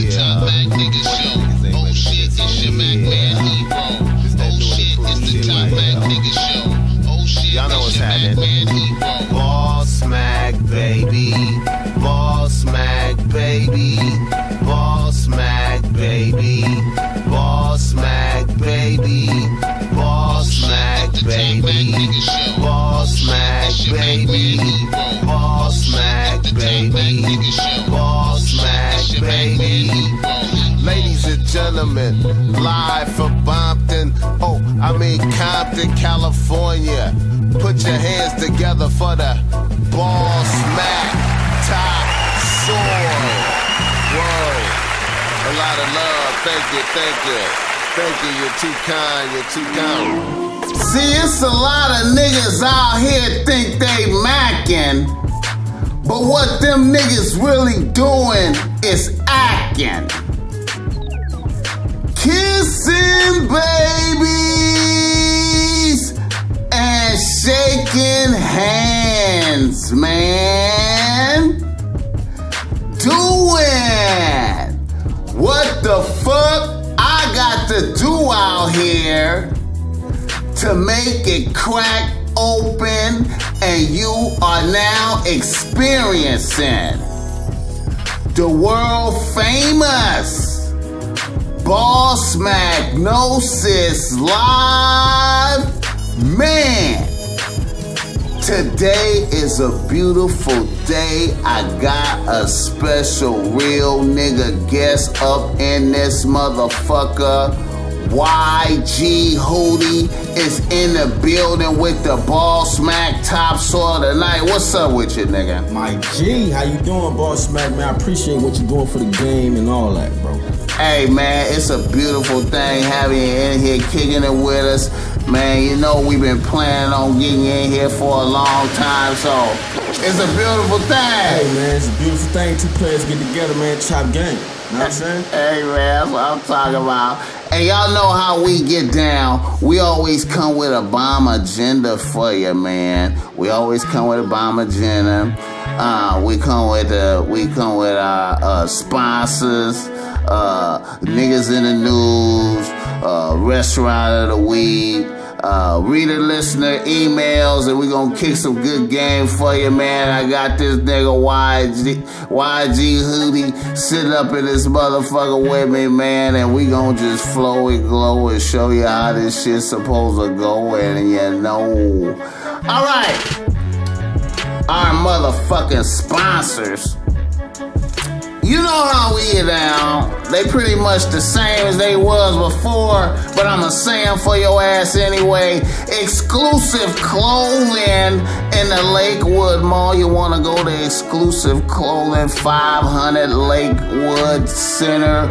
the Top Mac Nigga Show. Oh shit, it's your Mac Man Hero. Oh shit, it's the Top Mac Nigga Show. Oh shit, y'all know what's it's your Mac Man Hero. Bossmack, baby. Bossmack, baby. Bossmack, baby. Bossmack, baby. Bossmack, baby. Bossmack, baby. Bossmack, baby. Bossmack, baby. Ladies and gentlemen, live from Compton, California. Put your hands together for the Bossmack top soil. Whoa. A lot of love. Thank you, thank you. Thank you, you're too kind, you're too kind. See, it's a lot of niggas out here think they mackin', but what them niggas really doing is acting. Kissing babies and shaking hands, man. Doing what the fuck I got to do out here to make it crack open, and you are now experiencing the world famous Bossmack live. Man, today is a beautiful day. I got a special real nigga guest up in this motherfucker. YG Hootie is in the building with the Bossmack top soil tonight. What's up with you, nigga? My G, how you doing, Bossmack, man? I appreciate what you're doing for the game and all that, bro. Hey, man, it's a beautiful thing having you in here kicking it with us. Man, you know we've been planning on getting you in here for a long time, so it's a beautiful thing. Hey, man, it's a beautiful thing. Two players get together, man, chop game. You know what I'm saying? Hey, man, that's what I'm talking about. And y'all know how we get down. We always come with a bomb agenda for you, man. We always come with a bomb agenda. We come with our sponsors, niggas in the news, restaurant of the week, reader listener emails, and we gonna kick some good game for you, man. I got this nigga YG Hootie sitting up in this motherfucker with me, man, and we gonna just flow and glow and show you how this shit's supposed to go, and you know. All right, our motherfucking sponsors. You know how we get down. They pretty much the same as they was before, but I'ma say them for your ass anyway. Exclusive clothing in the Lakewood Mall. You wanna go to Exclusive Clothing, 500 Lakewood Center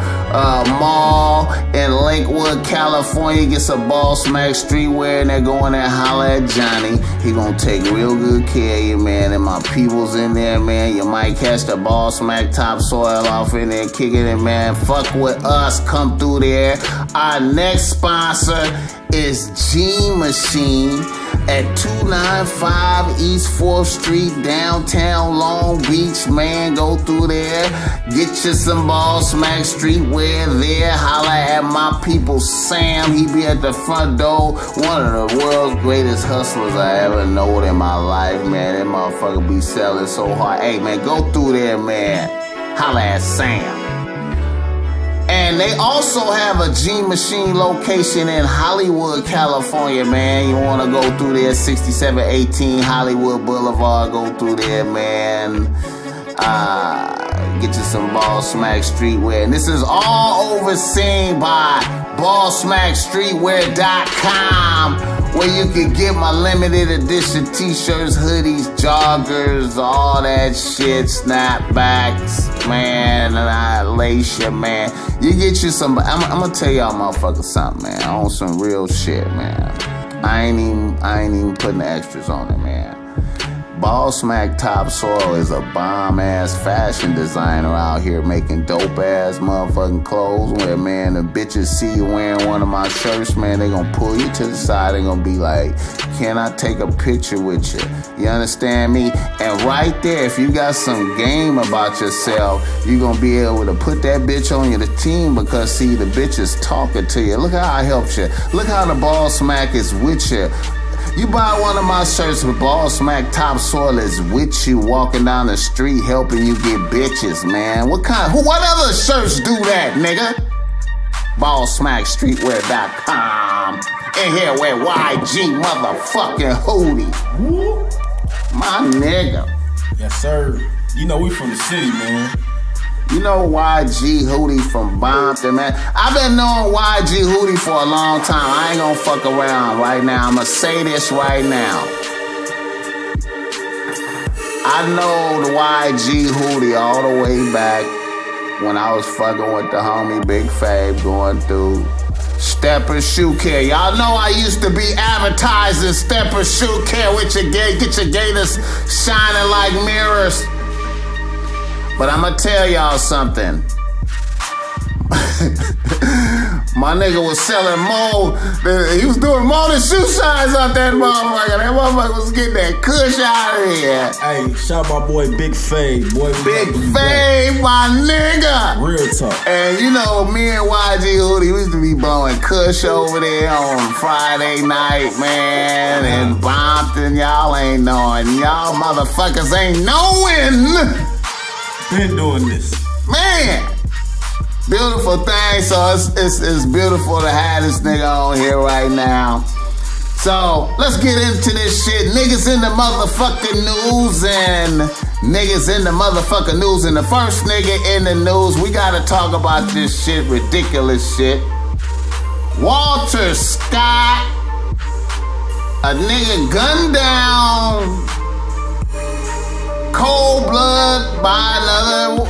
Mall in Lakewood, California. Get some Bossmack streetwear and they're going there, holla at Johnny. He gonna take real good care of you, man. And my people's in there, man. You might catch the Bossmack top soil off in there, kicking it, man. Fuck with us, come through there. Our next sponsor is G Machine at 295 East 4th Street, downtown Long Beach, man. Go through there, get you some Bossmack streetwear there. Holla at my people Sam, he be at the front door. One of the world's greatest hustlers I ever known in my life, man. That motherfucker be selling so hard. Hey, man, go through there, man. Holla at Sam. And they also have a G Machine location in Hollywood, California, man. You want to go through there, 6718 Hollywood Boulevard. Go through there, man. Get you some Bossmack streetwear. And this is all overseen by BossmackStreetwear.com, where you can get my limited edition t-shirts, hoodies, joggers, all that shit, snapbacks, man, and I lace you, man. You get you some, I'm gonna tell y'all motherfuckers something, man, on some real shit, man. I ain't even putting the extras on it, man. Bossmack Topsoil is a bomb-ass fashion designer out here making dope-ass motherfucking clothes where, man, the bitches see you wearing one of my shirts, man, they gonna pull you to the side. They gonna be like, can I take a picture with you? You understand me? And right there, if you got some game about yourself, you gonna be able to put that bitch on your team because, see, the bitch is talking to you. Look how I helped you. Look how the Bossmack is with you. You buy one of my shirts with Bossmack Topsoil is with you walking down the street helping you get bitches, man. What other shirts do that, nigga? BossmackStreetwear.com. In here with YG motherfucking Hootie. My nigga. Yes, sir. You know we from the city, man. You know YG Hootie from Bompton, man. I've been knowing YG Hootie for a long time. I ain't gonna fuck around right now. I'ma say this right now. I know the YG Hootie all the way back when I was fucking with the homie Big Fave going through Stepper Shoe Care. Y'all know I used to be advertising Stepper Shoe Care with your get your gators shining like mirrors. But I'ma tell y'all something. My nigga was selling more. He was doing more than shoe shines out that motherfucker. That motherfucker was getting that kush out of here. Hey, shout out my boy Big Fave. Boy, Big Fave, my nigga. Real talk. And you know, me and YG Hootie, we used to be blowing kush over there on Friday night, man. And Bompton, y'all ain't knowing. Y'all motherfuckers ain't knowing. Been doing this, man. Beautiful thing. So it's beautiful to have this nigga on here right now. So let's get into this shit. Niggas in the motherfucking news and niggas in the motherfucking news. And the first nigga in the news, we gotta talk about this shit, ridiculous shit. Walter Scott, a nigga gunned down cold blood by another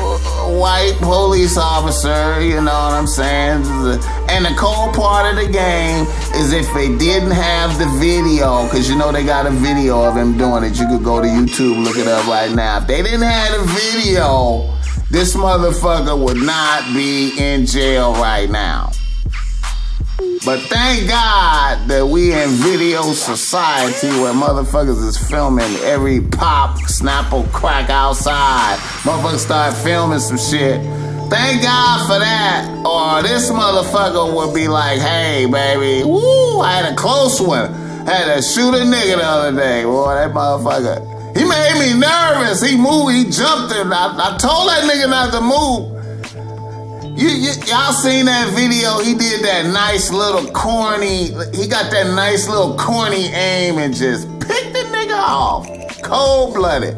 white police officer, you know what I'm saying? And the cold part of the game is if they didn't have the video, because you know they got a video of him doing it. You could go to YouTube, look it up right now. If they didn't have the video, this motherfucker would not be in jail right now. But thank God that we in video society where motherfuckers is filming every pop, snapple, crack outside. Motherfuckers start filming some shit. Thank God for that. Or this motherfucker would be like, hey, baby, woo, I had a close one. Had to shoot a nigga the other day. Boy, that motherfucker, he made me nervous. He moved, he jumped and I told that nigga not to move. Y'all seen that video? He did that nice little corny, he got that nice little corny aim and just picked the nigga off. Cold-blooded.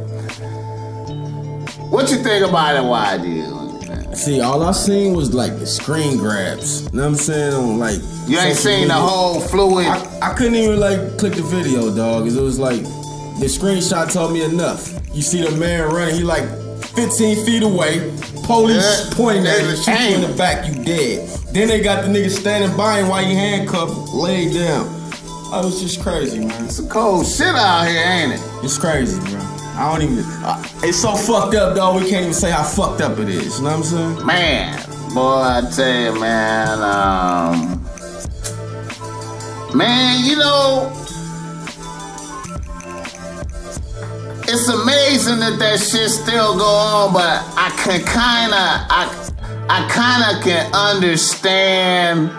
What you think about it, YG? See, all I seen was like the screen grabs. You know what I'm saying? On like you ain't seen the whole fluid. I couldn't even like click the video, dog. Cause it was like the screenshot told me enough. You see the man running, he like 15 feet away. Police pointing at you, shoot you in the back, you dead. Then they got the nigga standing by him while you handcuffed, laid down. Oh, it's just crazy, man. It's some cold shit out here, ain't it? It's crazy, bro. I don't even, it's so fucked up, dog, we can't even say how fucked up it is. You know what I'm saying? Man, boy, I tell you, man, man, you know, it's amazing that shit still go on, but I kinda can understand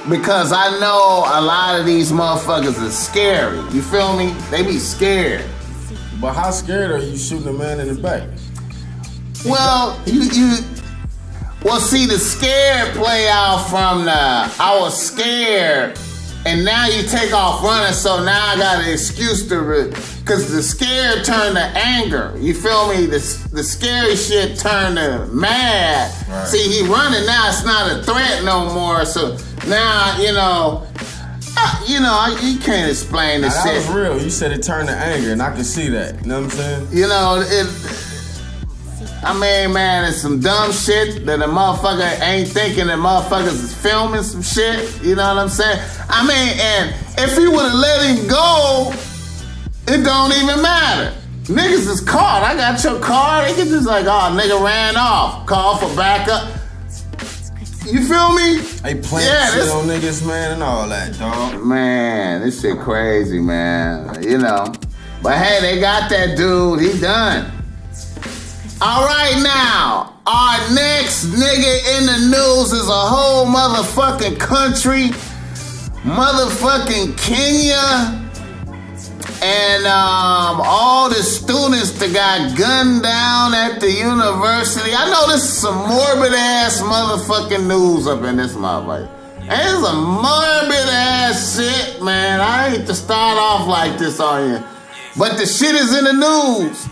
because I know a lot of these motherfuckers are scary. You feel me? They be scared. But how scared are you shooting a man in the back? Well, well, see, the scared play out from the I was scared. And now you take off running, so now I got an excuse to, because the scare turned to anger. You feel me? The scary shit turned to mad. Right. See, he running now, it's not a threat no more. So now, you you can't explain this shit. That was real. You said it turned to anger, and I can see that. You know what I'm saying? You know, I mean, man, it's some dumb shit that a motherfucker ain't thinking that motherfuckers is filming some shit. You know what I'm saying? I mean, and if he would have let him go, it don't even matter. Niggas is caught. I got your car. They can just like, oh, nigga ran off. Call for backup. You feel me? They plant shit on niggas, man, and all that, dog. Man, this shit crazy, man. You know. But hey, they got that dude. He done. All right, now. Our next nigga in the news is a whole motherfucking country. Motherfucking Kenya. And all the students that got gunned down at the university. I know this is some morbid ass motherfucking news up in this motherfucker. And it's a morbid ass shit, man. I hate to start off like this on you. But the shit is in the news.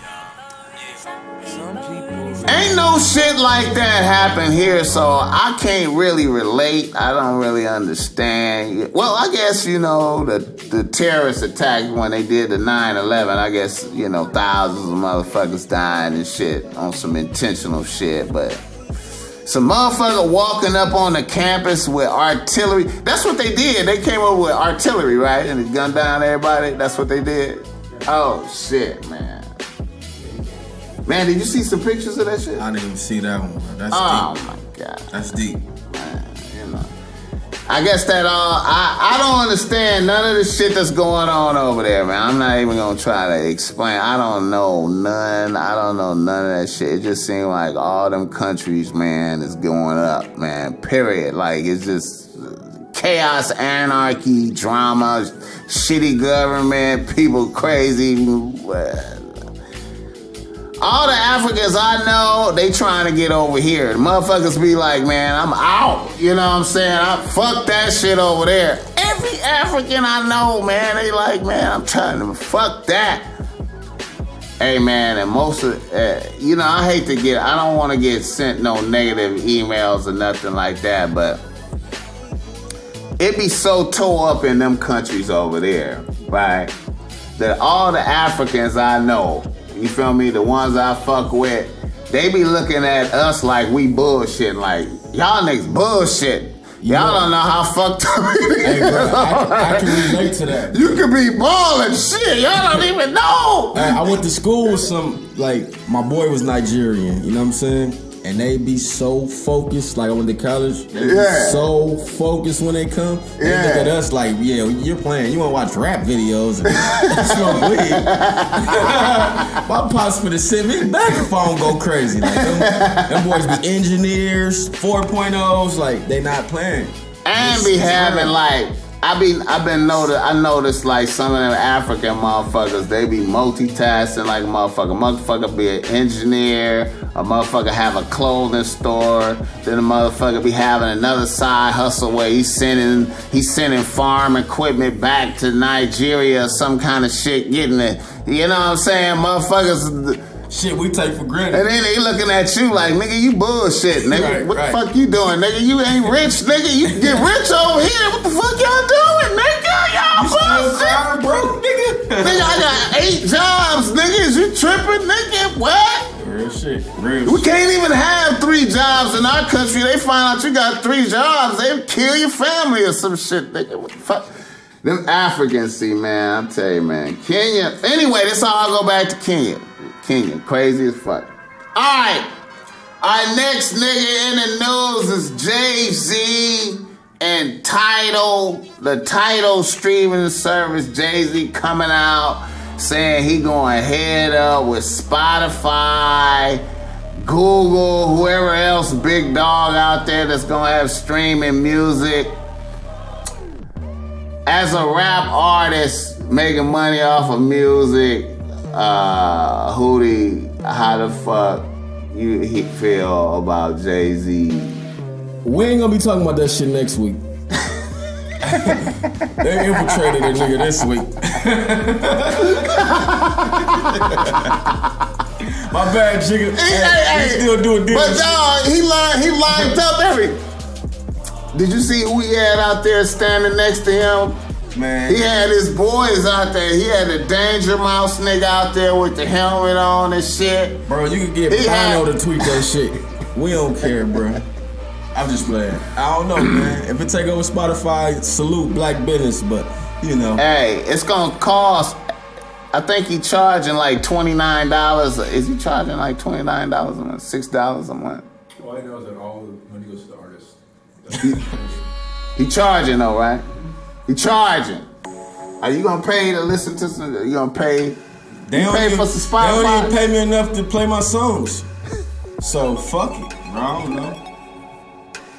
Ain't no shit like that happen here, so I can't really relate. I don't really understand. Well, I guess, you know, the terrorist attack when they did the 9/11, I guess, you know, thousands of motherfuckers dying and shit on some intentional shit, but some motherfucker walking up on the campus with artillery. That's what they did. They came up with artillery, right? And they gunned down everybody. That's what they did. Oh, shit, man. Man, did you see some pictures of that shit? I didn't even see that one, bro. That's deep. Oh my God. That's deep. Man, you know. I guess that I don't understand none of the shit that's going on over there, man. I'm not even gonna try to explain. I don't know none. I don't know none of that shit. It just seems like all them countries, man, is going up, man. Period. Like, it's just chaos, anarchy, drama, shitty government, people crazy. All the Africans I know, they trying to get over here. The motherfuckers be like, man, I'm out. You know what I'm saying? Fuck that shit over there. Every African I know, man, they like, man, I'm trying to fuck that. Hey, man, and most of, you know, I don't want to get sent no negative emails or nothing like that, but it be so tore up in them countries over there, right? That all the Africans I know, you feel me? The ones I fuck with, they be looking at us like we bullshitting. Like, y'all niggas bullshit. Y'all don't know how fucked up it is. Hey, bro, I can relate to that. You could be balling shit. Y'all don't even know. I went to school with some, like, my boy was Nigerian. You know what I'm saying? And they be so focused. Like, I went to college. They be so focused when they come. They look at us like, yeah, you're playing. You want to watch rap videos and smoke weed. My pops finna send me back if I don't go crazy. Like, them boys be engineers, 4.0s. Like, they not playing. And be having, like, I noticed like some of them African motherfuckers, they be multitasking like a motherfucker. Motherfucker be an engineer, a motherfucker have a clothing store, then a motherfucker be having another side hustle where he's sending farm equipment back to Nigeria or some kind of shit, getting it. You know what I'm saying? Motherfuckers. Shit we take for granted. And then they looking at you like, nigga, you bullshit, nigga. What the fuck you doing, nigga? You ain't rich, nigga. You can get rich over here. What the fuck y'all doing, nigga? Y'all bullshit. Broke, nigga. Nigga, I got 8 jobs, nigga. Is you tripping, nigga? What? Real shit. Real we can't even have 3 jobs in our country. They find out you got 3 jobs, they kill your family or some shit, nigga. What the fuck? Them Africans, see, man, I'm telling you, man. Kenya. Anyway, this how I go back to Kenya. Kenya, crazy as fuck. All right, our next nigga in the news is Jay-Z and Tidal. The Tidal streaming service, Jay-Z coming out saying he going head up with Spotify, Google, whoever else big dog out there that's gonna have streaming music. As a rap artist making money off of music, Hootie, how the fuck you feel about Jay-Z? We ain't gonna be talking about that shit next week. They infiltrated a nigga this week. My bad, Jigga. Hey, still doing this. But dog, he lined up every. Did you see who he had out there standing next to him? Man. He had his boys out there. He had a Danger Mouse nigga out there with the helmet on and shit. Bro, you can get Pino to tweet that shit. We don't care, bro. I'm just playing. I don't know, man. If it take over Spotify, salute black business, but you know. Hey, it's gonna cost. I think he charging like $29. Is he charging like $29 a month? $6 a month? All I know is that all the money goes to the artist. He charging though, right? He charging. Are you gonna pay to listen to some? You gonna pay? They don't pay for some Spotify? They don't even pay me enough to play my songs. So fuck it. I don't know.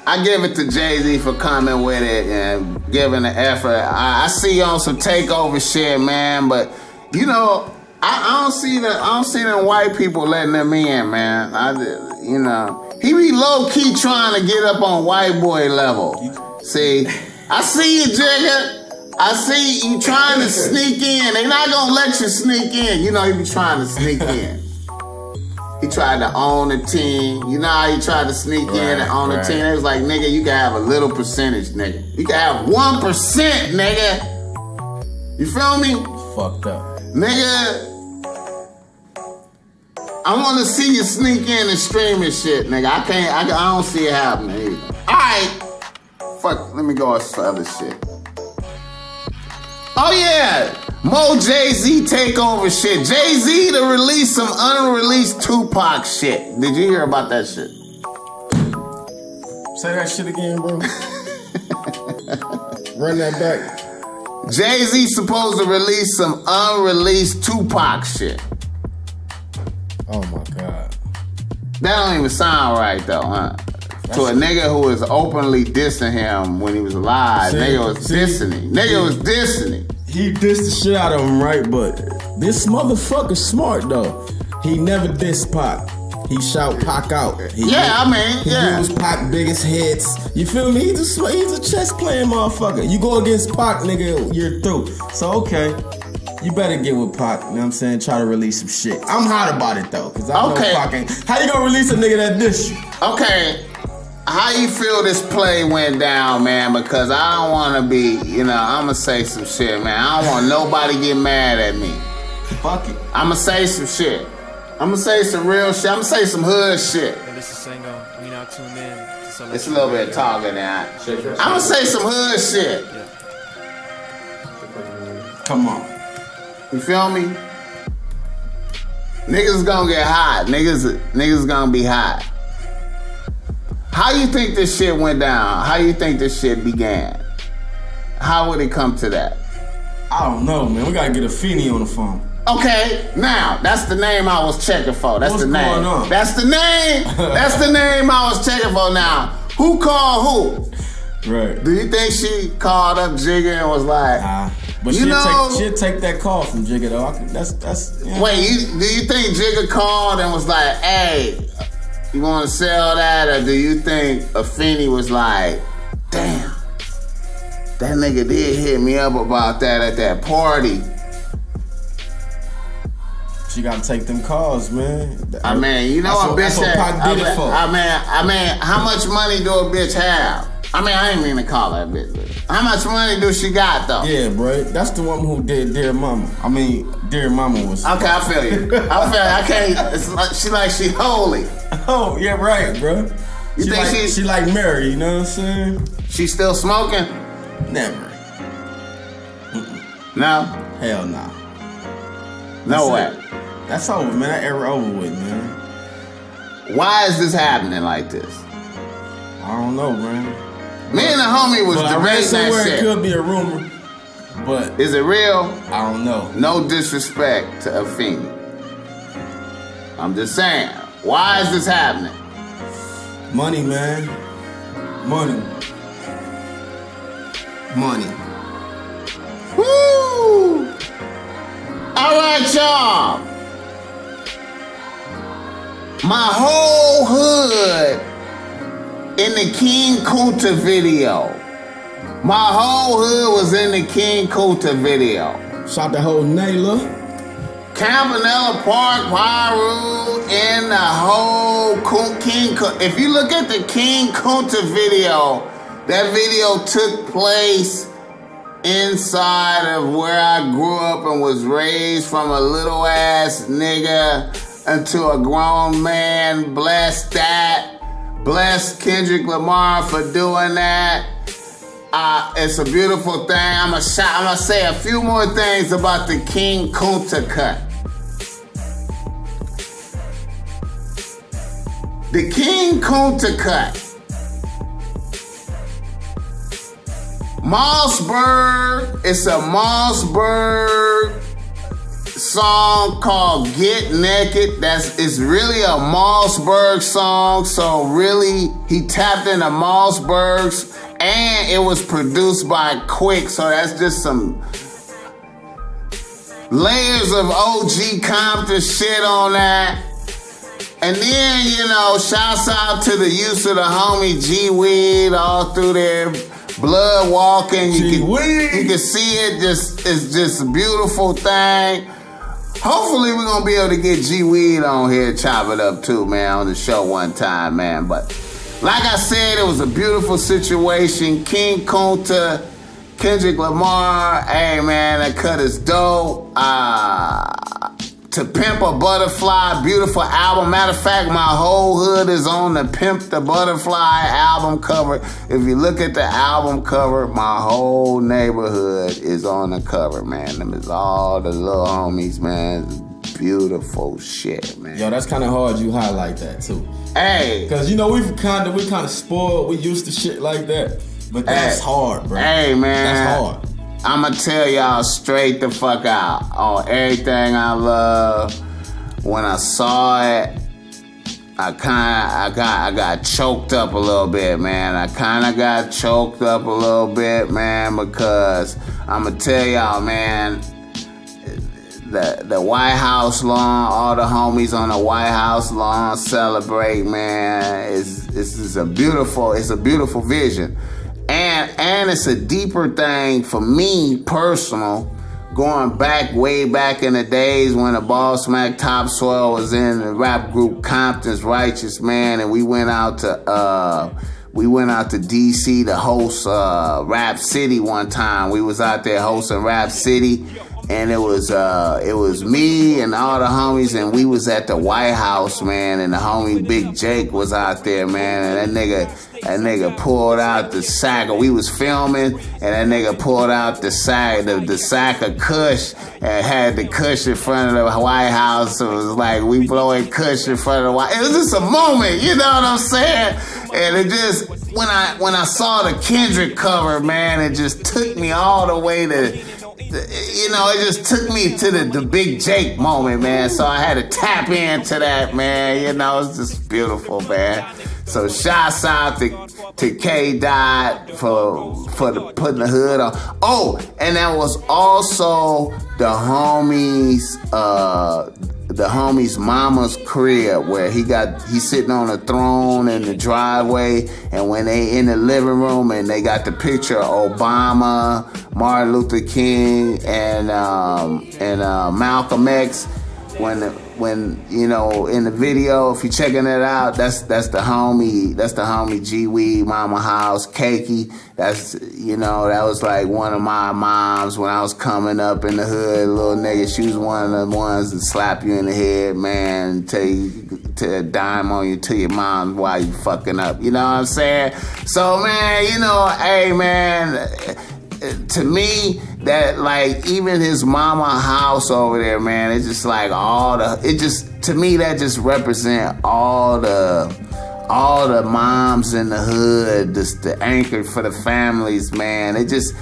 I give it to Jay-Z for coming with it and giving the effort. I see you on some takeover shit, man, but you know, I don't see them white people letting them in, man. You know, he be low key trying to get up on white boy level. See, I see you, Jigga. I see you trying to sneak in. They not gonna let you sneak in. You know, he be trying to sneak in. He tried to own the team. You know how he tried to sneak in and own the team? It was like, nigga, you can have a little percentage, nigga. You can have 1%, nigga. You feel me? Fucked up. Nigga, I want to see you sneak in and stream and shit, nigga. I don't see it happening either. All right. Fuck, let me go on some other shit. Oh, yeah. More Jay-Z takeover shit. Jay-Z to release some unreleased Tupac shit. Did you hear about that shit? Say that shit again, bro. Run that back. Jay-Z supposed to release some unreleased Tupac shit. Oh my God. That don't even sound right though, huh? To a nigga who was openly dissing him when he was alive. Nigga was dissing him. Nigga was dissing him. He dissed the shit out of him, right? But this motherfucker's smart though. He never dissed Pac. He shout Pac out. He used Pac biggest hits. You feel me? He's a chess playing motherfucker. You go against Pac, nigga, you're through. So okay, you better get with Pac. You know what I'm saying? Try to release some shit. I'm hot about it though, cause I know Pac ain't. How you gonna release a nigga that diss you? Okay. How you feel this play went down, man? Because I don't want to be, you know, I'm going to say some shit, man. I don't want nobody get mad at me. Fuck it. I'm going to say some shit. I'm going to say some real shit. I'm going to say some hood shit. And this is Sango. We now tuned in. It's a little bit of talking now. I'm going to say some hood shit. Yeah. Come on. You feel me? Niggas going to get hot. Niggas going to be hot. How you think this shit went down? How you think this shit began? How would it come to that? I don't know, man. We gotta get a Feeny on the phone. Okay, now that's the name I was checking for. That's the name. What's going on? That's the name. That's the name I was checking for. Now, who called who? Right. Do you think she called up Jigga and was like, but she'll take that call from Jigga though. That's. You know. Wait, do you think Jigga called and was like, hey? You want to sell that, or do you think Afeni was like, damn, that nigga did hit me up about that at that party? She gotta take them calls, man. I mean, you know what bitch had. I mean, how much money do a bitch have? I mean, I ain't mean to call that bitch. How much money do she got though? Yeah, bro. That's the one who did Dear Mama. I mean, Dear Mama was. Okay, I feel you. I can't. It's like she holy. Oh yeah, right, bro. You think she like Mary? You know what I'm saying? She still smoking? Never. No. Hell no. No way. That's over, man. That era over with, man. Why is this happening like this? I don't know, man. Me and the homie was debating that shit. It could be a rumor, but is it real? I don't know. No disrespect to Afeni. I'm just saying. Why is this happening? Money, man. Money. Money. Woo! All right, y'all. My whole hood in the King Kunta video. My whole hood was in the King Kunta video. Shot the whole Naylor. Campanella Park, Piru, and the whole King Kunta. If you look at the King Kunta video, that video took place inside of where I grew up and was raised, from a little ass nigga into a grown man. Bless that. Bless Kendrick Lamar for doing that. It's a beautiful thing. I'm gonna say a few more things about the King Kunta cut. The King Kunta cut. Mossberg. It's a Mossberg song called Get Naked. It's really a Mossberg song. So really, he tapped into Mossberg's. And it was produced by Quick, so that's just some layers of OG Compton shit on that. And then, you know, shouts out to the use of the homie G-Weed all through there, blood walking. You can see it. It's just a beautiful thing. Hopefully we're gonna be able to get G-Weed on here, chop it up too, man, on the show one time, man. But like I said, it was a beautiful situation. King Kunta, Kendrick Lamar, hey man, that cut is dope. To Pimp a Butterfly, beautiful album. Matter of fact, my whole hood is on the Pimp the Butterfly album cover. If you look at the album cover, my whole neighborhood is on the cover, man. Them is all the little homies, man. Beautiful shit, man. Yo, that's kind of hard you highlight that too. Hey, because you know we kind of spoiled. We used to shit like that, but that's hard, bro. Hey, man, that's hard. I'ma tell y'all straight the fuck out on everything I love. When I saw it, I got choked up a little bit, man. I kind of got choked up a little bit, man, because I'ma tell y'all, man. The White House lawn, all the homies on the White House lawn celebrate, man. It's a beautiful vision. And it's a deeper thing for me, personal, going back, way back in the days when the Bossmack Topsoil was in the rap group Compton's Righteous, man, and we went out to DC to host Rap City one time. We was out there hosting Rap City. And it was me and all the homies, and we was at the White House, man, and the homie Big Jake was out there, man, and that nigga pulled out the sack. We was filming, and that nigga pulled out the sack of Kush, and had the Kush in front of the White House. So it was like we blowing Kush in front of the White House. It was just a moment, you know what I'm saying? And it just, when I saw the Kendrick cover, man, it just took me all the way to, you know, it just took me to the Big Jake moment, man. So I had to tap into that, man. You know, it's just beautiful, man. So shouts out to K Dot for putting the hood on. Oh, and that was also the homie's mama's crib, where he's sitting on a throne in the driveway, and when they in the living room and they got the picture of Obama, Martin Luther King, and Malcolm X. When you know, in the video, if you're checking it out, that's the homie G-Weed, Mama House, Cakey. That's, you know, that was like one of my moms when I was coming up in the hood, little nigga. She was one of the ones that slap you in the head, man, tell you to dime on you to your mom while you fucking up. You know what I'm saying? So, man, you know, hey, man, to me, that, like, even his mama house over there, man, it's just like to me, that just represent all the moms in the hood, just the anchor for the families, man. It's just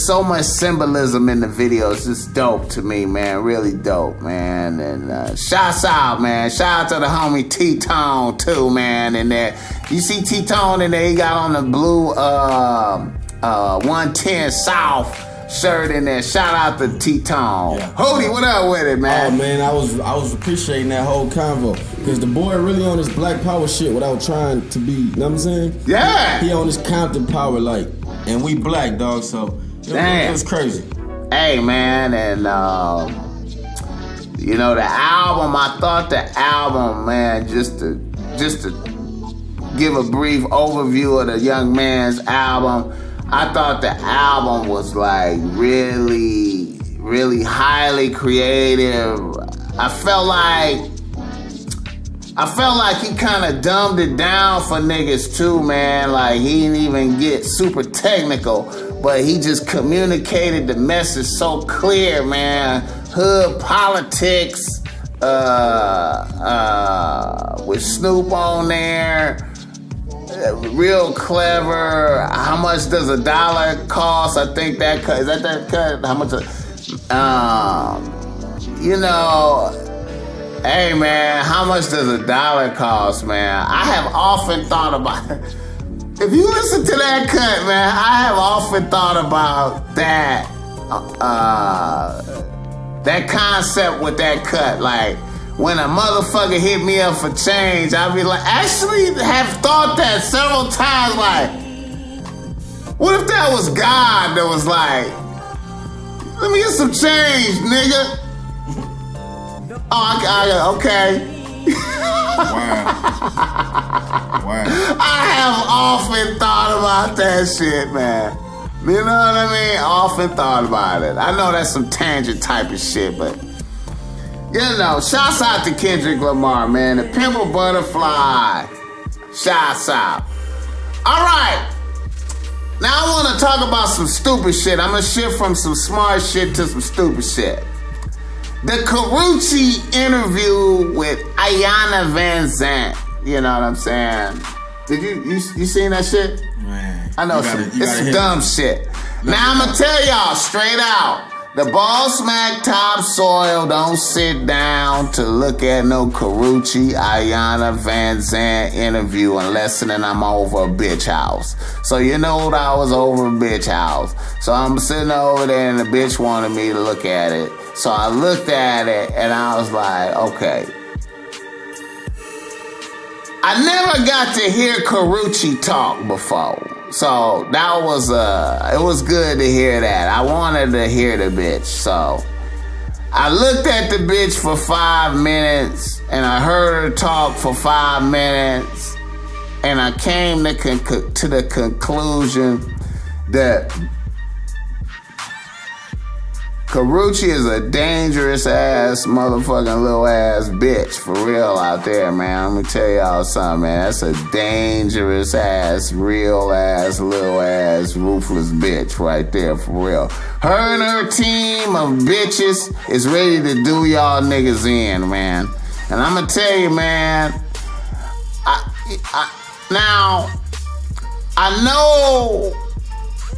so much symbolism in the video. It's just dope to me, man. Really dope, man. And shouts out, man. Shout out to the homie T-Tone too, man. In there, you see T-Tone in there. He got on the blue 110 South shirt in there. Shout out to T-Tone. Yeah. Hootie, what up with it, man? Oh man, I was appreciating that whole convo, because the boy really on his Black Power shit without trying to be, you know what I'm saying? Yeah. He on his Compton power, like, and we black, dog, so it was crazy. Hey man, and you know, the album, I thought the album, man, just to give a brief overview of the young man's album, I thought the album was like really, really highly creative. I felt like I felt like he kind of dumbed it down for niggas too, man. Like he didn't even get super technical, but he just communicated the message so clear, man. Hood politics, with Snoop on there. Real clever. How much does $1 cost? I think that cut, is that cut? How much? You know, hey man, how much does $1 cost, man? I have often thought about it. If you listen to that cut, man, I have often thought about that. That concept with that cut, like. When a motherfucker hit me up for change, I'd be like, actually have thought that several times, like, what if that was God that was like, let me get some change, nigga? Oh, okay. Wow. I have often thought about that shit, man. You know what I mean? Often thought about it. I know that's some tangent type of shit, but you know, shouts out to Kendrick Lamar, man. The Pimple Butterfly. Shouts out. All right. Now I want to talk about some stupid shit. I'm going to shift from some smart shit to some stupid shit. The Carucci interview with Ayanna Van Zandt. You know what I'm saying? Did you seen that shit? Man. I know it's some dumb shit. Now I'm going to tell y'all straight out. The Bossmack topsoil don't sit down to look at no Carucci, Ayanna Van Zandt interview unless and then I'm over a bitch house. So you know that I was over a bitch house. So I'm sitting over there and the bitch wanted me to look at it. So I looked at it and I was like, okay. I never got to hear Carucci talk before. So that was it was good to hear that. I wanted to hear the bitch. So I looked at the bitch for 5 minutes and I heard her talk for 5 minutes and I came to the conclusion that Carucci is a dangerous ass motherfucking little ass bitch for real out there, man. Let me tell y'all something, man. That's a dangerous ass, real ass, little ass, ruthless bitch right there for real. Her and her team of bitches is ready to do y'all niggas in, man. And I'm gonna tell you, man, now, I know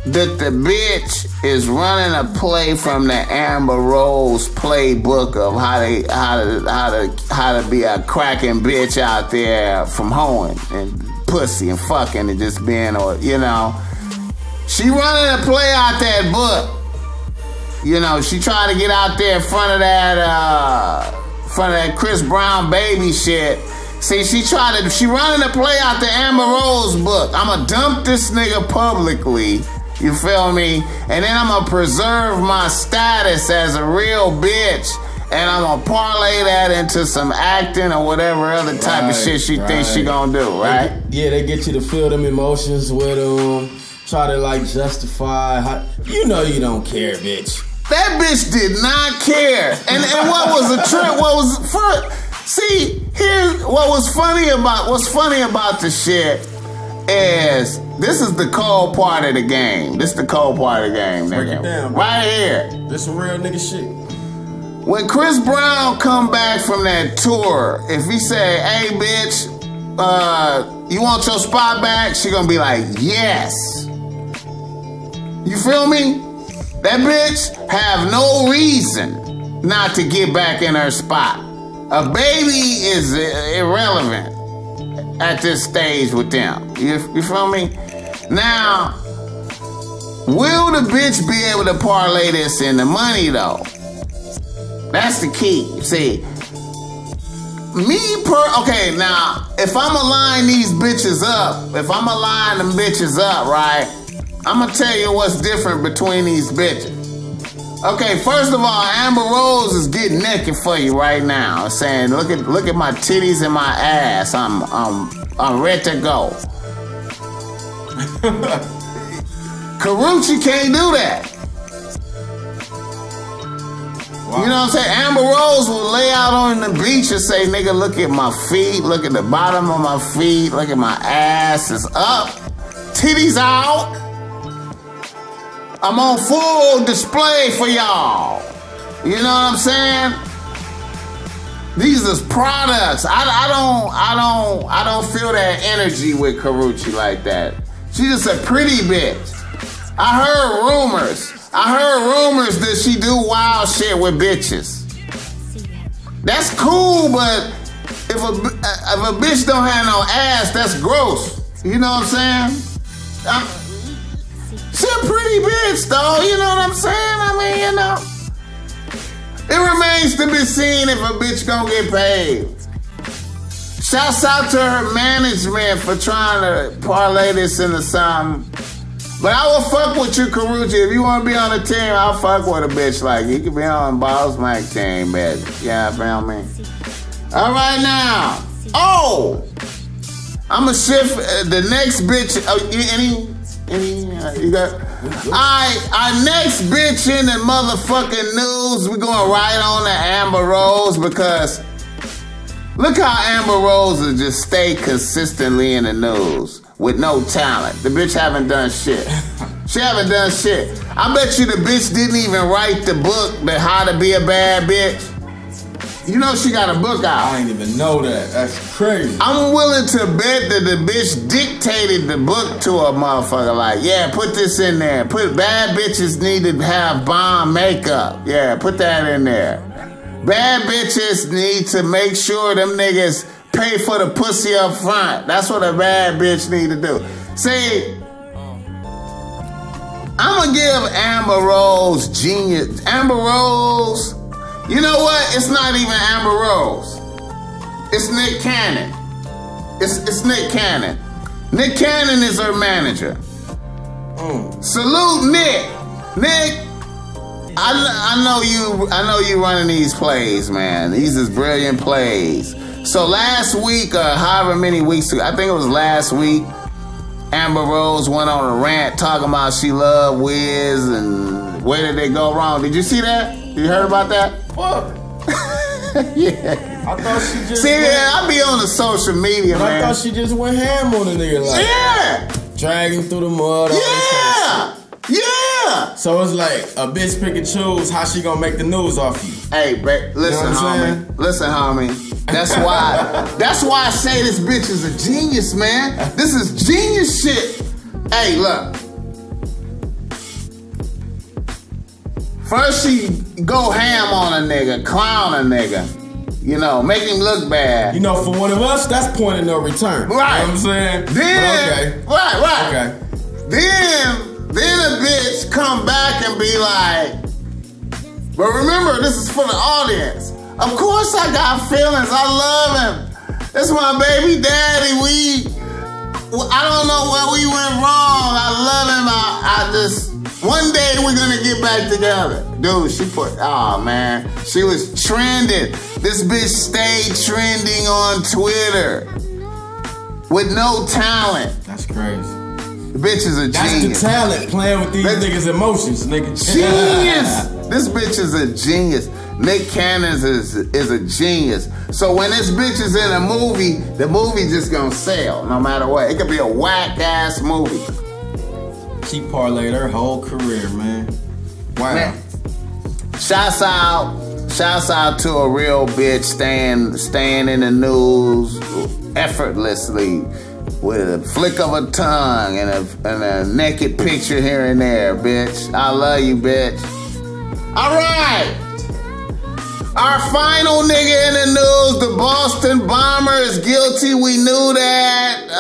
that the bitch is running a play from the Amber Rose playbook of how to be a cracking bitch out there from hoeing and pussy and fucking and just being, or you know, she running a play out that book. You know, she trying to get out there in front of that Chris Brown baby shit. See, she running a play out the Amber Rose book. I'ma dump this nigga publicly. You feel me? And then I'm gonna preserve my status as a real bitch. And I'm gonna parlay that into some acting or whatever other type of shit she thinks she gonna do, right? They get you to feel them emotions with them. Try to like justify how, you know you don't care, bitch. That bitch did not care. And what was the trip? What was fun? See, here's what's funny about the shit is this is the cold part of the game. This is the cold part of the game, nigga. Break it down, bro. Right here. This some real nigga shit. When Chris Brown come back from that tour, if he say, hey bitch, you want your spot back? She gonna be like, yes. You feel me? That bitch have no reason not to get back in her spot. A baby is irrelevant at this stage with them. You feel me? Now, will the bitch be able to parlay this into money though? That's the key. See, okay, now, if I'ma line these bitches up, right, I'ma tell you what's different between these bitches. Okay, first of all, Amber Rose is getting naked for you right now, saying, "Look at my titties and my ass. I'm ready to go." Carucci can't do that. You know what I'm saying? Amber Rose will lay out on the beach and say, nigga, look at my feet, look at the bottom of my feet, look at my ass, it's up, titties out. I'm on full display for y'all. You know what I'm saying? These is products. I don't feel that energy with Karrueche like that. She's just a pretty bitch. I heard rumors that she do wild shit with bitches. That's cool, but if a bitch don't have no ass, that's gross. You know what I'm saying? She a pretty bitch, though. You know what I'm saying? I mean, you know. It remains to be seen if a bitch gonna get paid. Shouts out to her management for trying to parlay this into something. But I will fuck with you, Karrueche. If you want to be on the team, I'll fuck with a bitch like you. You can be on Bossmack team, bitch. Yeah, feel me? All right, now. Oh! I'm going to shift the next bitch. You got? Our next bitch in the motherfucking news, we're going right on to Amber Rose because look how Amber Rose will just stay consistently in the news with no talent. The bitch haven't done shit. She haven't done shit. I bet you the bitch didn't even write the book, that How to Be a Bad Bitch. You know she got a book out. I ain't even know that. That's crazy. I'm willing to bet that the bitch dictated the book to a motherfucker. Like, yeah, put this in there. Put bad bitches need to have bomb makeup. Yeah, put that in there. Bad bitches need to make sure them niggas pay for the pussy up front. That's what a bad bitch need to do. See, I'm gonna give Amber Rose genius. Amber Rose, you know what? It's not even Amber Rose. It's Nick Cannon. It's Nick Cannon. Nick Cannon is her manager. Salute Nick. Nick, I know you running these plays, man. These is brilliant plays. So last week, or however many weeks ago, I think it was last week, Amber Rose went on a rant talking about she loved Wiz and where did they go wrong. Did you see that? You heard about that? Fuck. Yeah. I thought she just see, I be on the social media, man. I thought she just went ham on the nigga, like, yeah, dragging through the mud. Yeah. Yeah. So it's like a bitch pick and choose how she gonna make the news off you. Hey, listen, you know homie. Listen, homie. That's why I say this bitch is a genius, man. This is genius shit. Hey, look. First she go ham on a nigga, clown a nigga. You know, make him look bad. You know, for one of us, that's point of no return. Right. You know what I'm saying? Then, okay. Right. Okay. Then a bitch come back and be like, but remember, this is for the audience. Of course I got feelings. I love him. This my baby daddy. I don't know where we went wrong. I love him. I just, one day we're gonna get back together. Dude, oh man, she was trending. This bitch stayed trending on Twitter with no talent. That's crazy. The bitch is a genius. That's the talent, playing with these niggas' emotions, nigga. Genius! This bitch is a genius. Nick Cannon is a genius. So when this bitch is in a movie, the movie just gonna sell no matter what. It could be a whack-ass movie. She parlayed her whole career, man. Wow. Man. Shouts out to a real bitch staying in the news effortlessly. With a flick of a tongue and a naked picture here and there, bitch. I love you, bitch. All right. Our final nigga in the news, the Boston bomber is guilty. We knew that.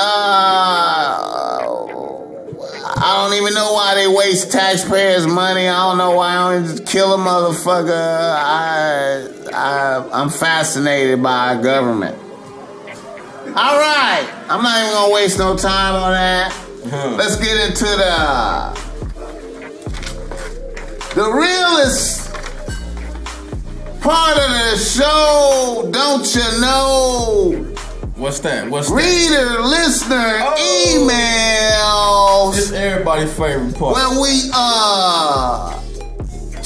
I don't even know why they waste taxpayers' money. I don't know why I don't just kill a motherfucker. I'm fascinated by our government. All right, I'm not even gonna waste no time on that. Let's get into the realest part of the show. Don't you know? What's that? Reader, listener, emails. It's everybody's favorite part. Where we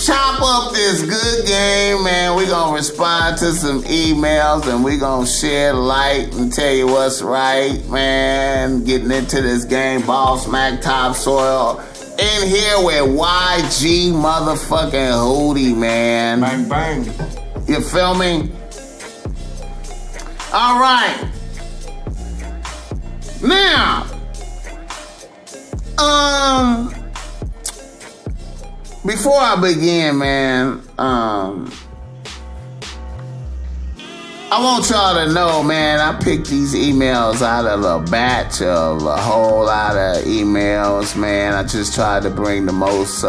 chop up this good game, man. We gonna respond to some emails and we gonna shed light and tell you what's right, man. Getting into this game, Bossmack Topsoil. In here with YG motherfucking Hootie, man. Bang, bang. You feel me? All right. Now, before I begin, man, I want y'all to know, man, I picked these emails out of a batch of a whole lot of emails, man. I just tried to bring the most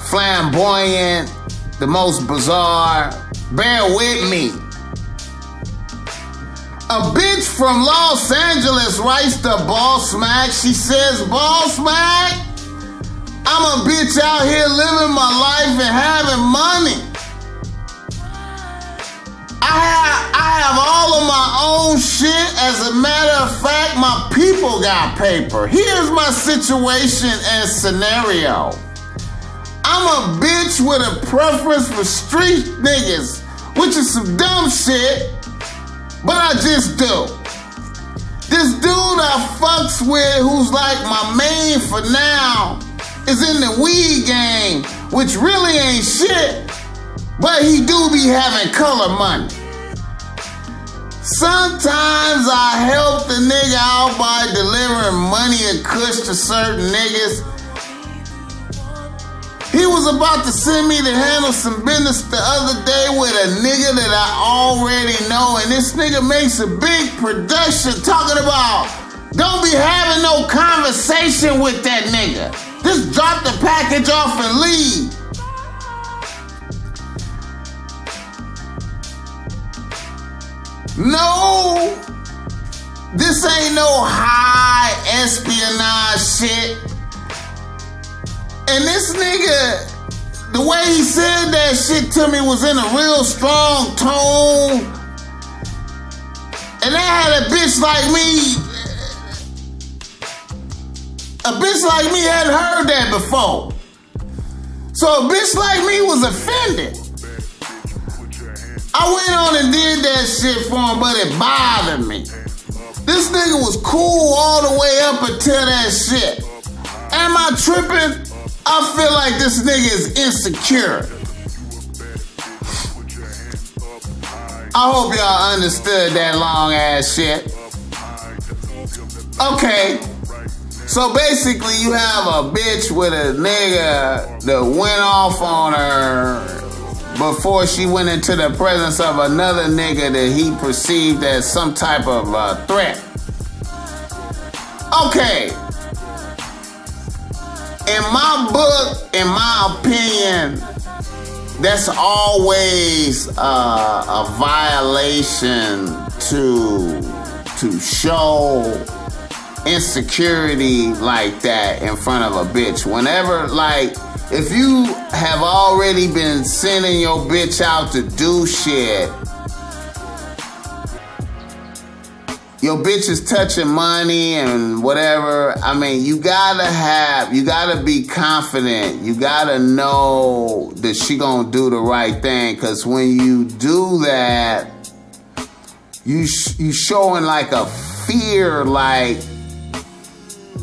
flamboyant, the most bizarre. Bear with me. A bitch from Los Angeles writes to Bossmack. She says, Bossmack, I'm a bitch out here living my life and having money. I have all of my own shit. As a matter of fact, my people got paper. Here's my situation and scenario. I'm a bitch with a preference for street niggas, which is some dumb shit, but I just do. This dude I fucks with, who's like my main for now, is in the weed game, which really ain't shit, but he do be having color money. Sometimes I help the nigga out by delivering money and kush to certain niggas. He was about to send me to handle some business the other day with a nigga that I already know, and this nigga makes a big production talking about, don't be having no conversation with that nigga. Just drop the package off and leave. No, this ain't no high espionage shit. And this nigga, the way he said that shit to me was in a real strong tone. And I had a bitch like me. A bitch like me hadn't heard that before. So a bitch like me was offended. I went on and did that shit for him, but it bothered me. This nigga was cool all the way up until that shit. Am I tripping? I feel like this nigga is insecure. I hope y'all understood that long ass shit. Okay. So basically you have a bitch with a nigga that went off on her before she went into the presence of another nigga that he perceived as some type of threat. Okay. In my book, in my opinion, that's always a violation to show insecurity like that in front of a bitch. Whenever, like, if you have already been sending your bitch out to do shit, your bitch is touching money and whatever, I mean, you gotta be confident. You gotta know that she gonna do the right thing. Cause when you do that, you showing like a fear, like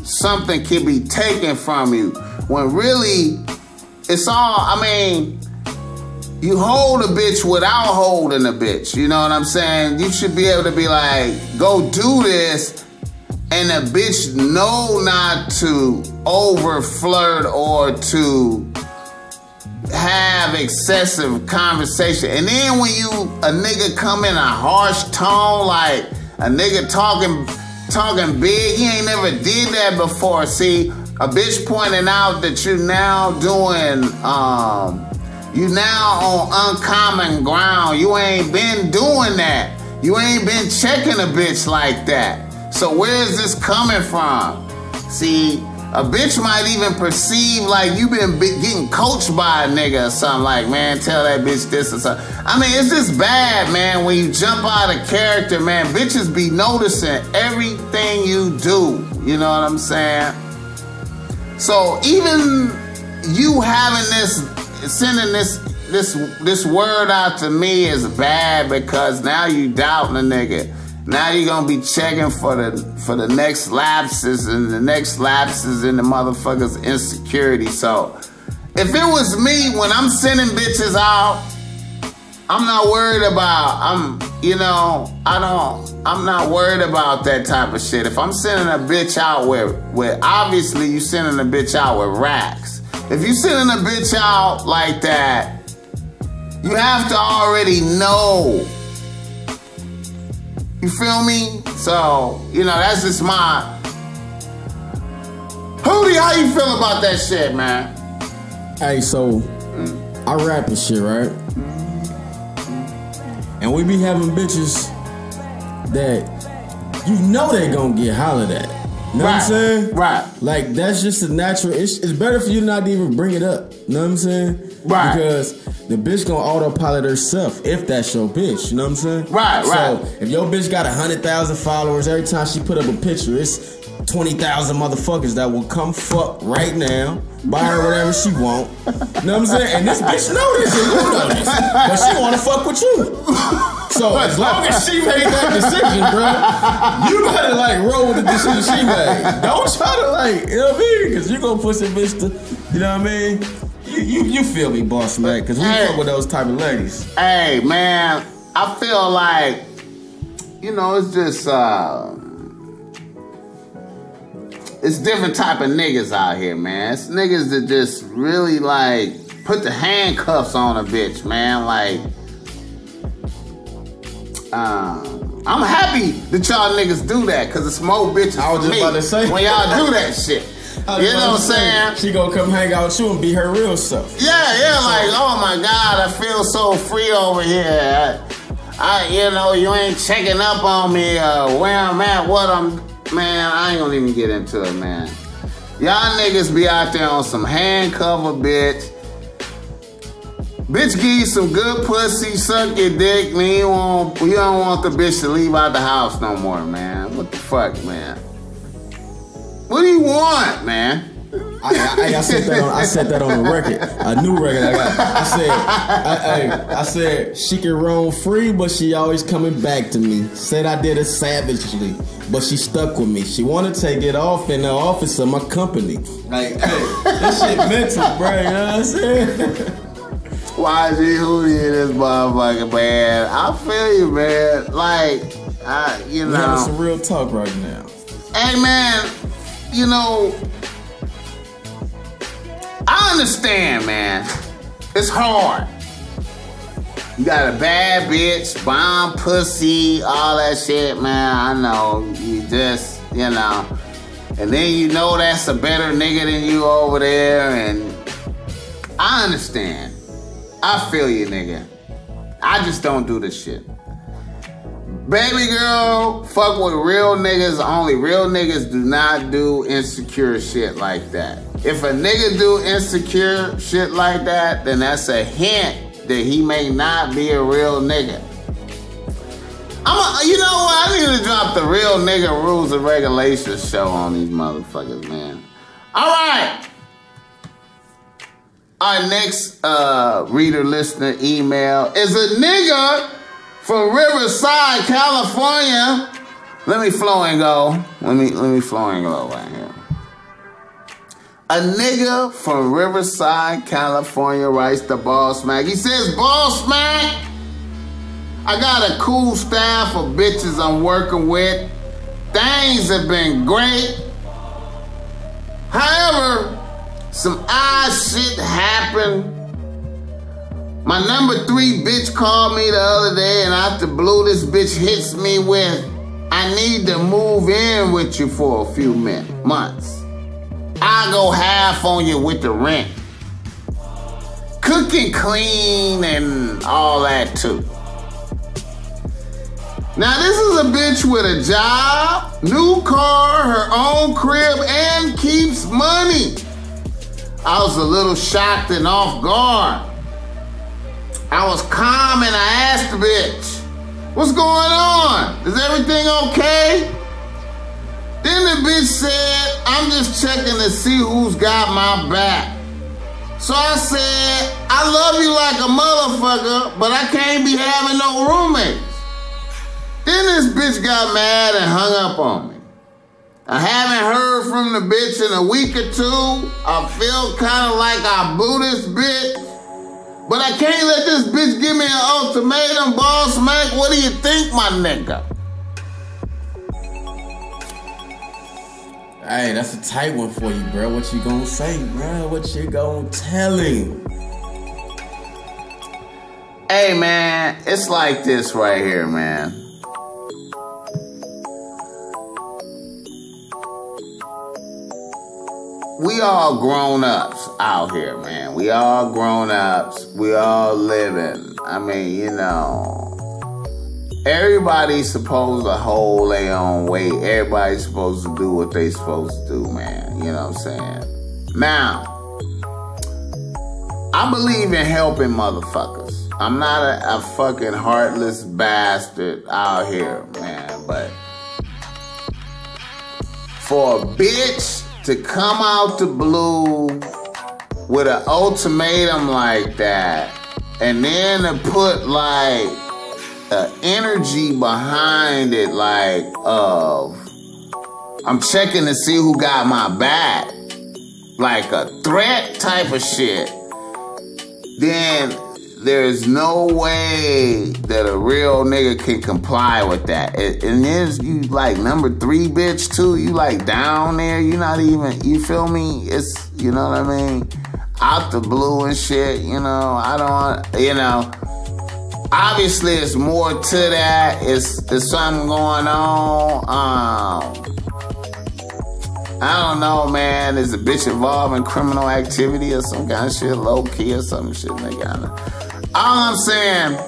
something can be taken from you. When really, it's all, I mean, you hold a bitch without holding a bitch. You know what I'm saying? You should be able to be like, go do this, and the bitch know not to over flirt or to have excessive conversation. And then when a nigga come in a harsh tone, like a nigga talking big, he ain't never did that before. See, a bitch pointing out that you now doing, you now on uncommon ground. You ain't been doing that. You ain't been checking a bitch like that. So where is this coming from? See, a bitch might even perceive like you been getting coached by a nigga or something, like, man, tell that bitch this or something. I mean, it's just bad, man, when you jump out of character, man. Bitches be noticing everything you do. You know what I'm saying? So even you having this, sending this word out to me is bad because now you doubting a nigga. Now you're gonna be checking for the next lapses and the next lapses in the motherfucker's insecurity. So if it was me, when I'm sending bitches out, I'm not worried about, I'm not worried about that type of shit. If I'm sending a bitch out with obviously you sending a bitch out with racks. If you sending a bitch out like that, you have to already know. You feel me? So, that's just my... Hootie, how you feel about that shit, man? Hey, so, I rap and shit, right? And we be having bitches that they gonna get hollered at. You know what I'm saying? Right. Like, that's just a natural... It's better for you not to even bring it up. You know what I'm saying? Right. Because the bitch gonna autopilot herself if that's your bitch. You know what I'm saying? Right, so, if your bitch got 100,000 followers, every time she put up a picture, it's 20,000 motherfuckers that will come fuck right now, buy her whatever she want. You know what I'm saying? And this bitch know this and you know this. But she wanna fuck with you. So as long as she made that decision, bro, you gotta roll with the decision she made. Don't try to you know what I mean? Because you gonna push a bitch to, you know what I mean? You feel me, Bossmack? Because we fuck with those type of ladies. Hey, man, I feel like, it's just, it's different type of niggas out here, man. It's niggas that just really, put the handcuffs on a bitch, man. I'm happy that y'all niggas do that, because it's more bitches I was for just me about to say. when y'all do that shit. You know what I'm saying? She gonna come hang out with you and be her real self. Yeah, oh my God, I feel so free over here. You ain't checking up on me, where I'm at, man, I ain't gonna even get into it, man. Y'all niggas be out there on some handcuff a bitch. Bitch give you some good pussy, suck your dick, then you don't want the bitch to leave out the house no more, man. What the fuck, man? What do you want, man? I said that on the record. A new record I got. I said she can roam free, but she always coming back to me. Said I did it savagely, but she stuck with me. She wanna take it off in the office of my company. This shit mental, bro. You know what I'm saying? YG Hootie in this motherfucker, man. I feel you, man. We're having some real talk right now. Hey, man. I understand, man. It's hard. You got a bad bitch, bomb pussy, all that shit, man. I know. You just, And then that's a better nigga than you over there, and I understand. I feel you, nigga. I just don't do this shit. Baby girl, fuck with real niggas. Only real niggas do not do insecure shit like that. If a nigga do insecure shit like that, then that's a hint that he may not be a real nigga. You know what? I need to drop the Real Nigga Rules and Regulations show on these motherfuckers, man. All right. Our next reader listener email is a nigga from Riverside, California. Let me flow and go. Let me flow and go right here. A nigga from Riverside, California writes to Bossmack. He says, Bossmack, I got a cool staff of bitches I'm working with. Things have been great. However, some odd shit happened. My number 3 bitch called me the other day, and out the blue, this bitch hits me with, I need to move in with you for a few months. I'll go half on you with the rent. Cook and clean and all that too. Now this is a bitch with a job, new car, her own crib, and keeps money. I was a little shocked and off guard. I was calm and I asked the bitch, what's going on? Is everything okay? Then the bitch said, I'm just checking to see who's got my back. So I said, I love you like a motherfucker, but I can't be having no roommates. Then this bitch got mad and hung up on me. I haven't heard from the bitch in a week or two. I feel kind of like I boo this bitch. But I can't let this bitch give me an ultimatum, Bossmack. What do you think, my nigga? Hey, that's a tight one for you, bro. What you gonna say, bro? What you gonna tell him? Hey, man, it's like this right here, man. We all grown-ups out here, man. We all grown-ups. We all living. I mean, you know, everybody's supposed to hold their own weight. Everybody's supposed to do what they supposed to do, man. You know what I'm saying? Now, I believe in helping motherfuckers. I'm not a fucking heartless bastard out here, man. But for a bitch to come out the blue with an ultimatum like that, and then to put like energy behind it, like I'm checking to see who got my back, like a threat type of shit, then there's no way that a real nigga can comply with that. And there's you like number 3 bitch too. You like down there. You not even, you feel me? It's, you know what I mean? Out the blue and shit, you know. I don't, you know. Obviously, it's more to that. It's something going on. I don't know, man. Is a bitch involved in criminal activity or some kind of shit, low key or some shit, nigga? All I'm saying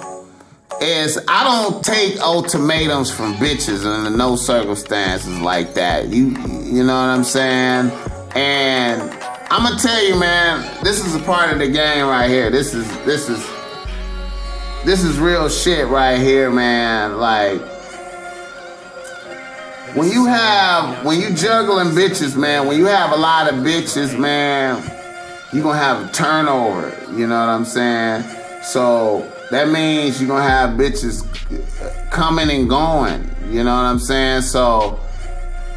is I don't take ultimatums from bitches under no circumstances like that. You know what I'm saying? And I'm gonna tell you, man, this is a part of the game right here. This is real shit right here, man. Like, when you juggling bitches, man, when you have a lot of bitches, man, you gonna have a turnover. You know what I'm saying? So that means you're gonna have bitches coming and going. You know what I'm saying? So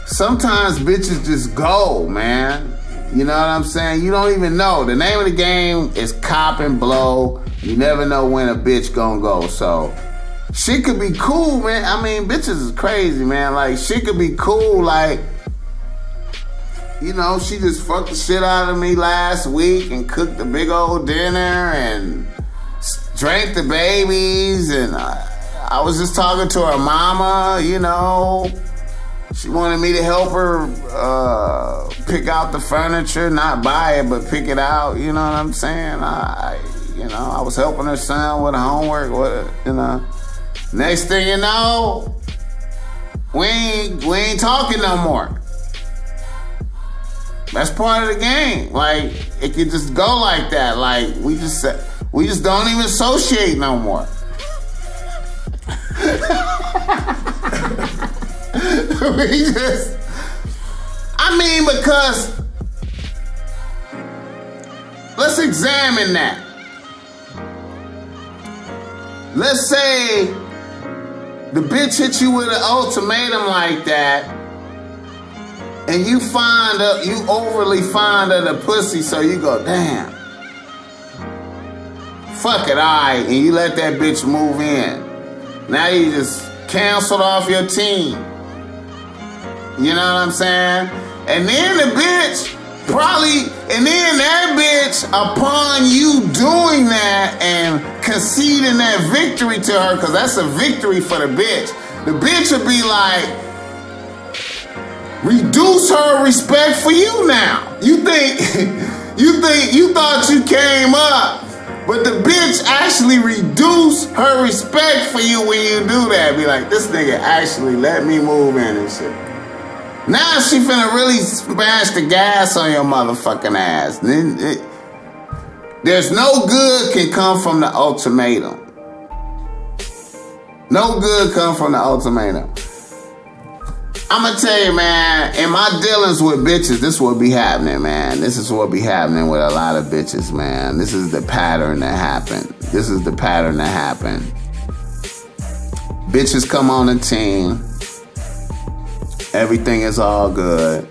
sometimes bitches just go, man. You know what I'm saying? You don't even know. The name of the game is cop and blow. You never know when a bitch gonna go. So shit could be cool, man. I mean, bitches is crazy, man. Like, shit could be cool. Like, you know, she just fucked the shit out of me last week and cooked a big old dinner and drank the babies. And I was just talking to her mama, you know. She wanted me to help her pick out the furniture, not buy it, but pick it out. You know what I'm saying? You know, I was helping her son with homework, you know. Next thing you know, we ain't talking no more. That's part of the game. Like, it could just go like that. Like, we just don't even associate no more. Because let's examine that. Let's say the bitch hit you with an ultimatum like that, and you overly fond of the pussy, so you go, damn, fuck it, alright, and you let that bitch move in. Now you just canceled off your team. You know what I'm saying? And then the bitch that bitch, upon you doing that and conceding that victory to her, because that's a victory for the bitch will be like, reduce her respect for you now. You thought you came up, but the bitch actually reduce her respect for you when you do that. Be like, this nigga actually let me move in and shit. Now she finna really smash the gas on your motherfucking ass. There's no good can come from the ultimatum. No good come from the ultimatum. I'm gonna tell you, man, in my dealings with bitches, this what be happening, man. This is what be happening with a lot of bitches, man. This is the pattern that happened. This is the pattern that happened. Bitches come on the team. Everything is all good.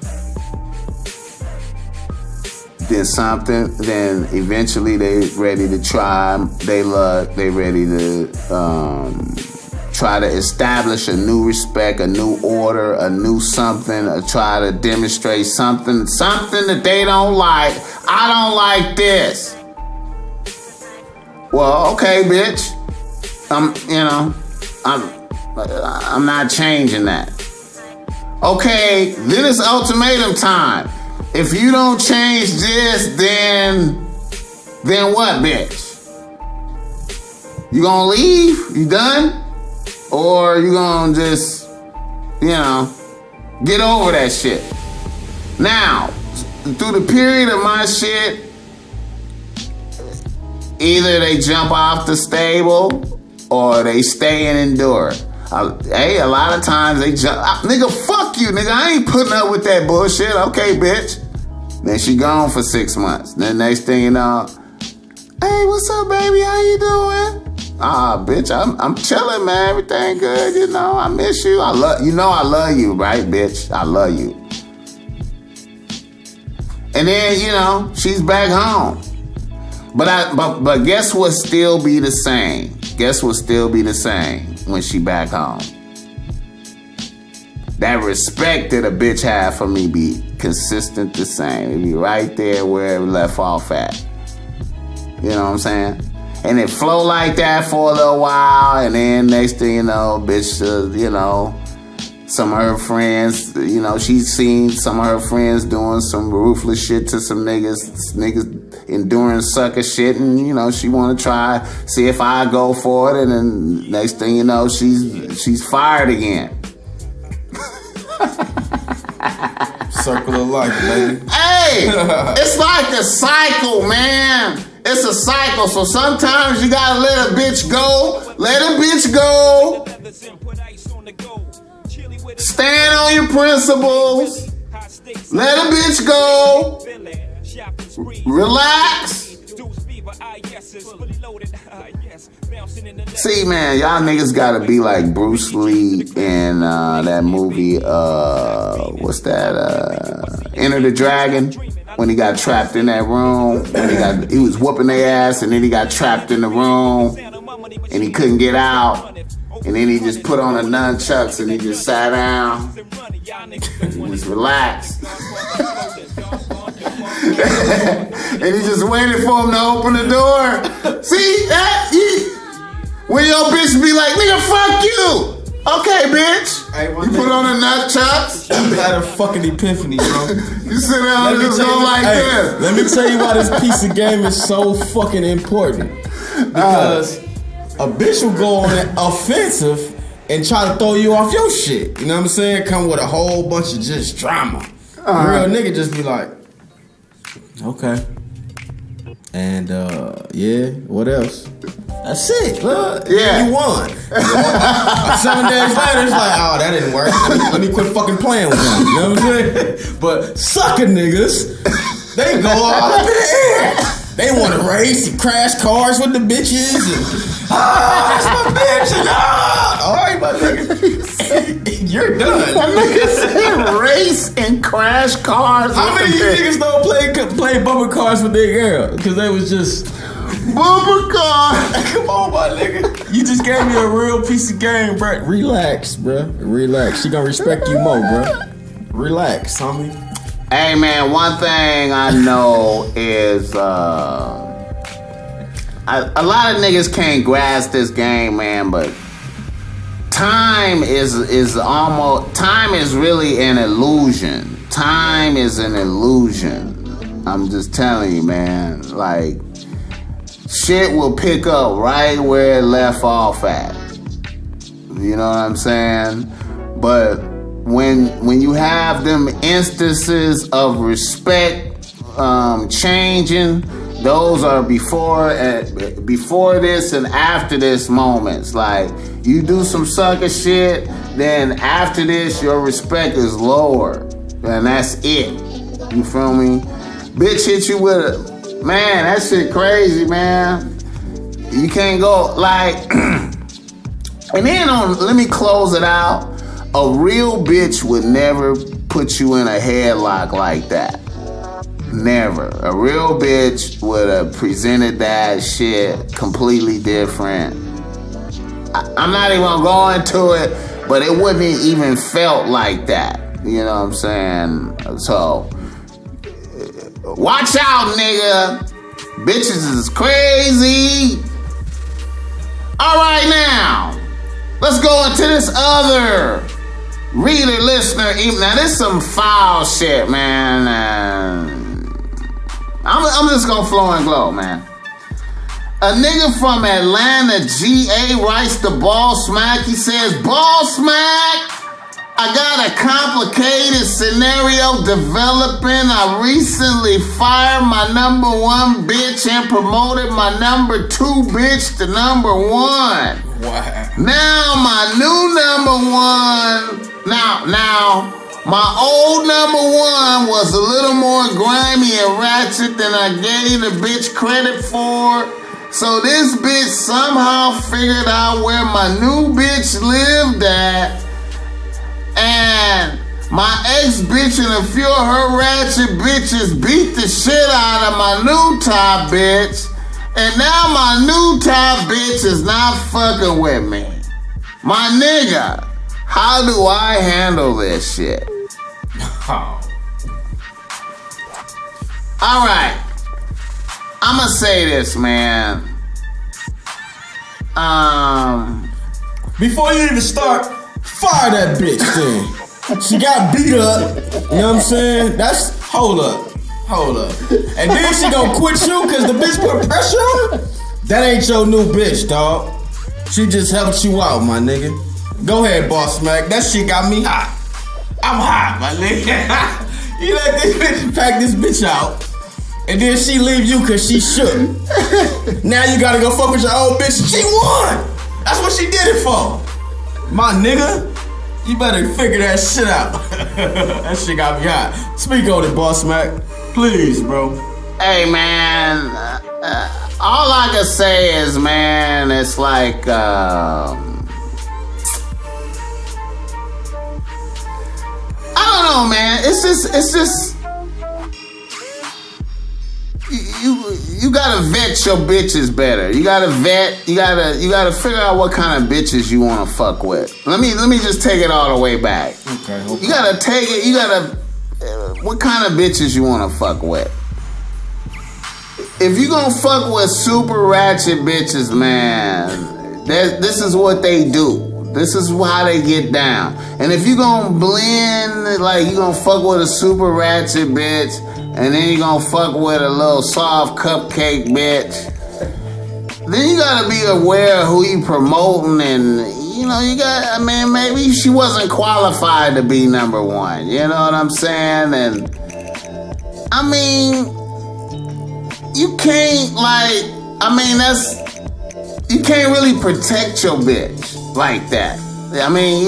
Then eventually they ready to try they luck. They ready to try to establish a new respect, a new order, a new something, or try to demonstrate something that they don't like. I don't like this. Well, okay, bitch. I'm not changing that. Okay, then it's ultimatum time. If you don't change this, then what, bitch? You gonna leave? You done? Or you gonna just, get over that shit? Now, through the period of my shit, either they jump off the stable or they stay and endure. Hey, a lot of times they jump. Nigga, fuck you, nigga. I ain't putting up with that bullshit. Okay, bitch. Then she gone for 6 months. Then next thing you know, hey, what's up, baby? How you doing? Bitch, I'm chilling, man. Everything good, I miss you. I love you, right, bitch? I love you. And then, she's back home. But guess what still be the same? Guess what still be the same when she back home? That respect that a bitch have for me be consistent the same. It be right there where it left off at. You know what I'm saying? And it flow like that for a little while, and then next thing you know, bitch, some of her friends, she's seen some of her friends doing some ruthless shit to some niggas enduring sucker shit, and she want to try, see if I go for it, and then next thing you know, she's fired again. Circle of life, baby. Hey, it's like a cycle, man. It's a cycle, so sometimes you gotta let a bitch go. Let a bitch go. Stand on your principles. Let a bitch go. Relax. See, man, y'all niggas gotta be like Bruce Lee in that movie, what's that, Enter the Dragon? When he got trapped in that room, he was whooping their ass, and then he got trapped in the room, and he couldn't get out, and then he just put on the nunchucks, and he just sat down, and he just relaxed. And he just waited for him to open the door. See, when your bitch be like, nigga, fuck you. Okay, bitch. Hey, you put on the nutchucks. You had a fucking epiphany, bro. You sit down and just go like this. Let me tell you why this piece of game is so fucking important. Because a bitch will go on an offensive and try to throw you off your shit. You know what I'm saying? Come with a whole bunch of just drama. Real nigga just be like, okay. And yeah, what else? That's it. Yeah, you won. 7 days later, it's like, oh, that didn't work. Let me quit fucking playing with them. You know what I'm saying? But sucker niggas, they go all up in the air. They want to race and crash cars with the bitches. And, that's my bitch. And, all right, my nigga. You're done. That nigga said race and crash cars. How many of you niggas don't play bumper cars with their girl? Because they was just bumper car. Come on, my nigga. You just gave me a real piece of game, bro. Relax, bro. Relax. She gonna respect you more, bro. Relax, homie. Hey, man, one thing I know is a lot of niggas can't grasp this game, man, but time is really an illusion. Time is an illusion. I'm just telling you, man. Like, shit will pick up right where it left off at. You know what I'm saying? But when you have them instances of respect changing, those are before this and after this moments. Like, you do some sucker shit, then after this, your respect is lower. And that's it. You feel me? Bitch hit you with a, man, that shit crazy, man. You can't go, like, and then let me close it out. A real bitch would never put you in a headlock like that. Never. A real bitch would have presented that shit completely different. I'm not even gonna go into it, but it wouldn't even felt like that. You know what I'm saying? So, watch out, nigga. Bitches is crazy. All right, now, let's go into this other reader, listener. Now, this is some foul shit, man. I'm just gonna flow and glow, man. A nigga from Atlanta, GA, writes to Bossmack. He says, Bossmack, I got a complicated scenario developing. I recently fired my #1 bitch and promoted my #2 bitch to #1. Wow. Now my new #1, now my old #1 was a little more grimy and ratchet than I gave the bitch credit for. So this bitch somehow figured out where my new bitch lived at. And my ex-bitch and a few of her ratchet bitches beat the shit out of my new top bitch. And now my new top bitch is not fucking with me. My nigga, how do I handle this shit? Oh. All right. I'ma say this, man. Before you even start, fire that bitch then. She got beat up. You know what I'm saying? Hold up. And then she gonna quit you because the bitch put pressure on her? That ain't your new bitch, dog. She just helped you out, my nigga. Go ahead, Bossmack. That shit got me hot. I'm hot, my nigga. You let this bitch pack this bitch out, and then she leave you cause she shook. Now you gotta go fuck with your old bitch. She won! That's what she did it for. My nigga, you better figure that shit out. That shit got me hot. Speak on it, Bossmack. Please, bro. Hey, man. All I can say is, man, it's like, I don't know, man. It's just. You gotta vet your bitches better. You gotta figure out what kind of bitches you wanna fuck with. Let me just take it all the way back. Okay. You gotta take it, what kind of bitches you wanna fuck with? If you gonna fuck with super ratchet bitches, man, this is what they do. This is how they get down. And if you gonna blend, like you gonna fuck with a super ratchet bitch, and then you gonna fuck with a little soft cupcake bitch, then you gotta be aware of who you promoting, and maybe she wasn't qualified to be #1. You know what I'm saying? And I mean, you can't you can't really protect your bitch like that. I mean,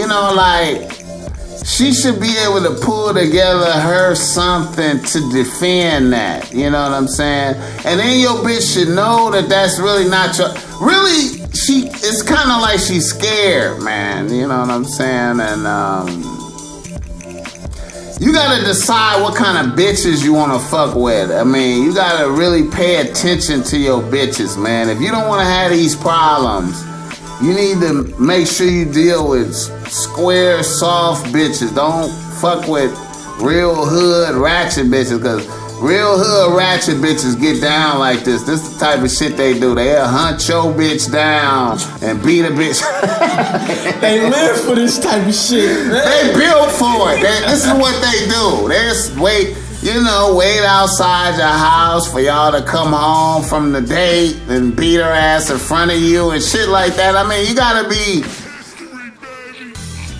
she should be able to pull together her something to defend that. You know what I'm saying? And then your bitch should know that that's really not your... Really, it's kind of like she's scared, man. You know what I'm saying? And you got to decide what kind of bitches you want to fuck with. I mean, you got to really pay attention to your bitches, man. If you don't want to have these problems, you need to make sure you deal with square, soft bitches. Don't fuck with real hood, ratchet bitches, because real hood, ratchet bitches get down like this. This is the type of shit they do. They'll hunt your bitch down and beat a bitch. They live for this type of shit, man. They built for it. This is what they do. They just wait outside your house for y'all to come home from the date and beat her ass in front of you and shit like that. I mean,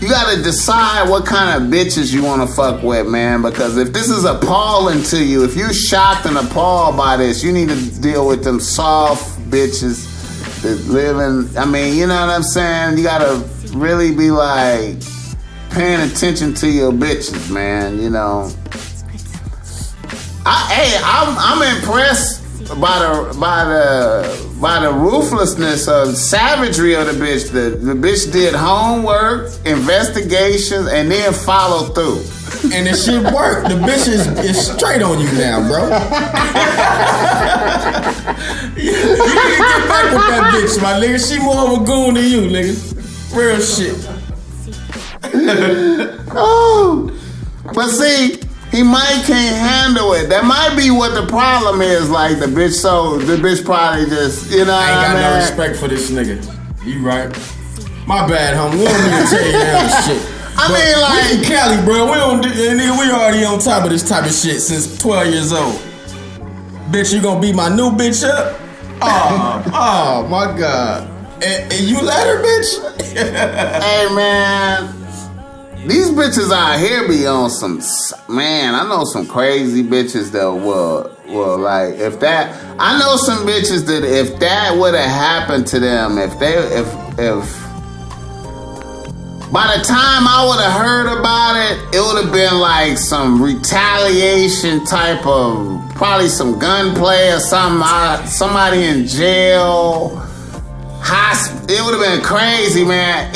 you you gotta decide what kind of bitches you wanna fuck with, man. Because if this is appalling to you, if you're shocked and appalled by this, you need to deal with them soft bitches that live in, I mean, you know what I'm saying? You gotta really be like paying attention to your bitches, man, you know. I'm impressed by the ruthlessness of savagery of the bitch. The bitch did homework, investigations, and then followed through. And the shit worked. The bitch is straight on you now, bro. You need to get back with that bitch, my nigga. She more of a goon than you, nigga. Real shit. Oh, but see, he might can't handle it. That might be what the problem is. Like the bitch, so the bitch probably just, you know. I ain't got no respect for this nigga. You right? My bad, homie. We don't need to tell you that shit. I mean, like, we from Cali, bro. We don't, nigga. We already on top of this type of shit since 12 years old. Bitch, you gonna beat my new bitch up? Oh my God. And you let her, bitch? Hey, man. These bitches out here be on some, man, I know some crazy bitches that will like, if that, I know some bitches that if that would have happened to them, if by the time I would have heard about it, it would have been like some retaliation type of, probably some gunplay or something, somebody in jail, it would have been crazy, man.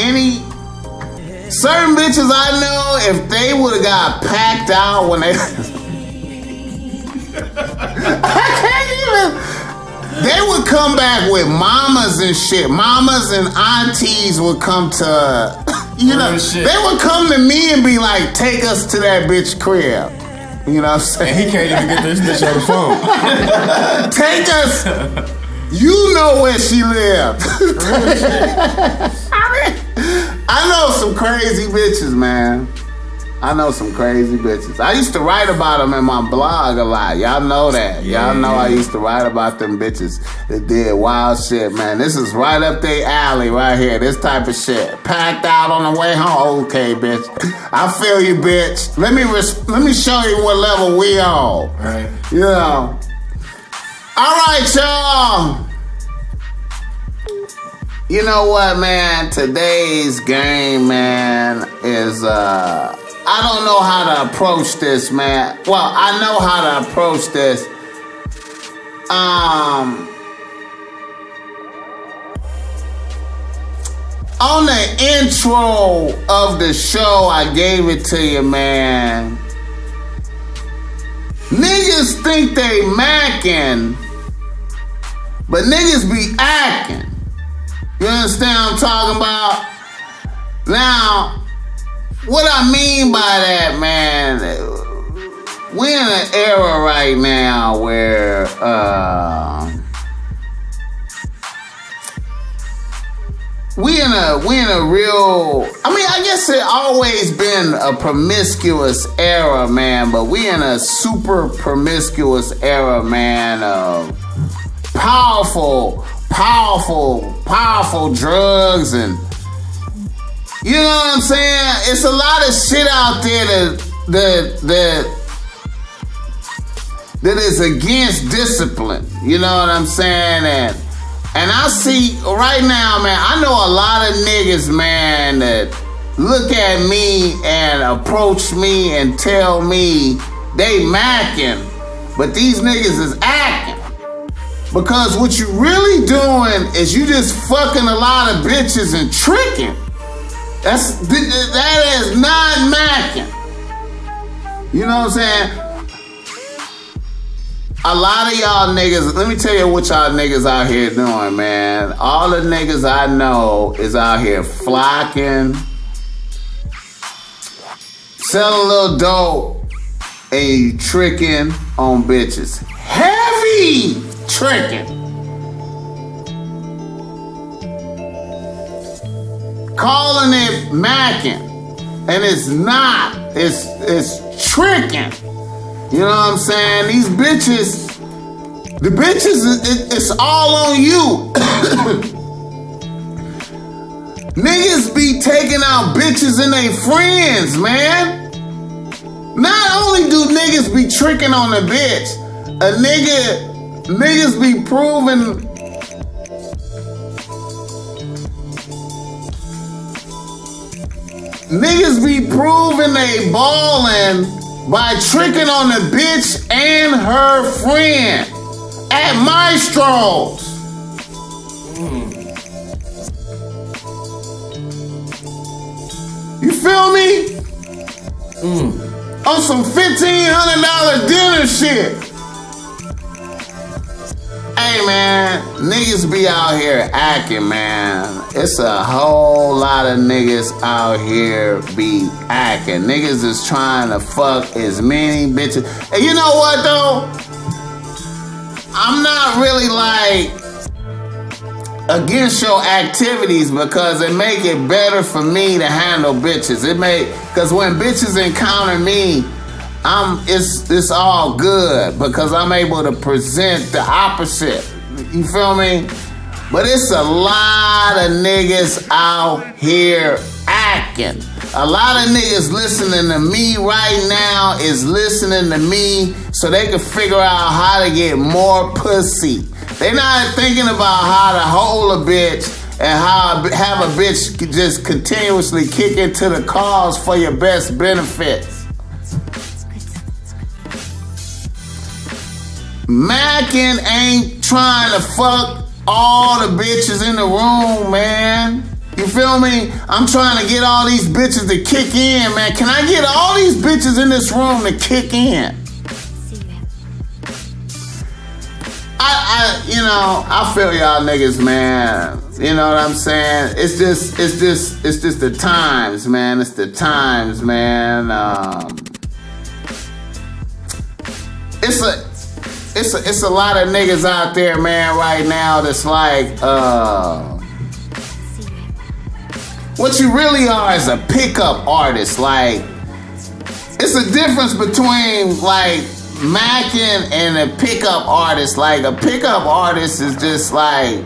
Certain bitches I know, if they would have got packed out when they, I can't even, they would come back with mamas and shit. Mamas and aunties would come to, you know, they would come to me and be like, take us to that bitch crib. You know what I'm saying? And he can't even get this bitch on the phone. Take us, you know where she lived. I know some crazy bitches, man. I know some crazy bitches. I used to write about them in my blog a lot. Y'all know that. Y'all know I used to write about them bitches that did wild shit, man. This is right up their alley right here. This type of shit. Packed out on the way home. Okay, bitch. I feel you, bitch. Let me show you what level we on. Right. You know. All right, y'all. You know what, man? Today's game, man, is, I don't know how to approach this, man. Well, I know how to approach this. On the intro of the show, I gave it to you, man. Niggas think they macking, but niggas be acting. You understand what I'm talking about? Now, what I mean by that, man, we're in an era right now where we in a real, I mean, I guess it always been a promiscuous era, man, but we in a super promiscuous era, man, of powerful drugs, and you know what I'm saying? It's a lot of shit out there that is against discipline. You know what I'm saying? And I see right now, man, I know a lot of niggas, man, that look at me and approach me and tell me they macking, but these niggas is acting. Because what you really doing is you just fucking a lot of bitches and tricking. That is not macking. You know what I'm saying? A lot of y'all niggas, let me tell you what y'all niggas out here doing, man. All the niggas I know is out here flocking, selling a little dope, and you tricking on bitches. Heavy tricking. Calling it macking. And it's not. It's tricking. You know what I'm saying? These bitches, the bitches, it's all on you. Niggas be taking out bitches and they friends, man. Not only do niggas be tricking on a bitch, niggas be proving. Niggas be proving they ballin' by tricking on the bitch and her friend at Maestro's. You feel me? On some $1,500 dinner shit. Hey man, niggas be out here acting, man. It's a whole lot of niggas out here be acting. Niggas is trying to fuck as many bitches. And you know what though? I'm not really like against your activities because it make it better for me to handle bitches. Cause when bitches encounter me, it's all good because I'm able to present the opposite. You feel me? But it's a lot of niggas out here acting. A lot of niggas listening to me right now is listening to me so they can figure out how to get more pussy. They not thinking about how to hold a bitch and how have a bitch just continuously kick into the cause for your best benefits. Mackin ain't trying to fuck all the bitches in the room, man. You feel me? I'm trying to get all these bitches to kick in, man. Can I get all these bitches in this room to kick in? I feel y'all niggas, man. You know what I'm saying? It's just the times, man. It's the times, man. It's a lot of niggas out there, man, right now that's like, what you really are is a pickup artist. Like, it's a difference between like macking and a pickup artist. Like a pickup artist is just like,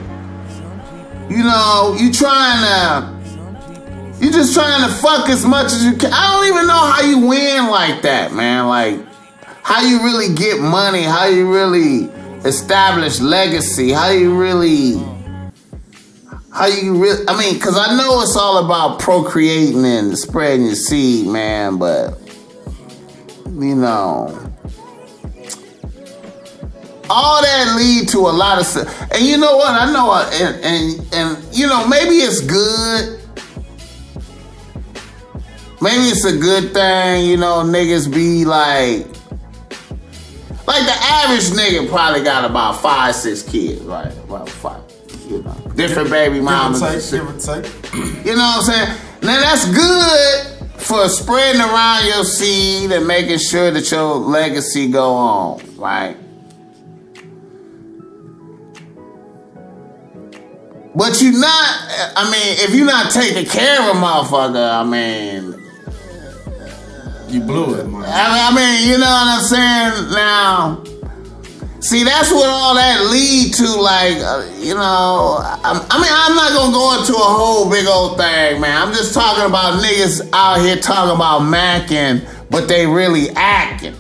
you know, you just trying to fuck as much as you can. I don't even know how you win like that, man. Like, how you really get money, how you really establish legacy, how you really, I mean, cause I know it's all about procreating and spreading your seed, man, but, you know, all that lead to a lot of stuff. And you know what, I know, and you know, maybe it's good. Maybe it's a good thing, you know, niggas be like the average nigga probably got about 5, 6 kids, right? About 5, you know. Different baby mamas. Give or take. You know what I'm saying? Now that's good for spreading around your seed and making sure that your legacy go on, right? But you not, I mean, if you're not taking care of a motherfucker, I mean, you blew it, man. I mean, you know what I'm saying? Now, see, that's what all that lead to, like, you know, I mean, I'm not gonna go into a whole big old thing, man. I'm just talking about niggas out here talking about macking, but they really acting.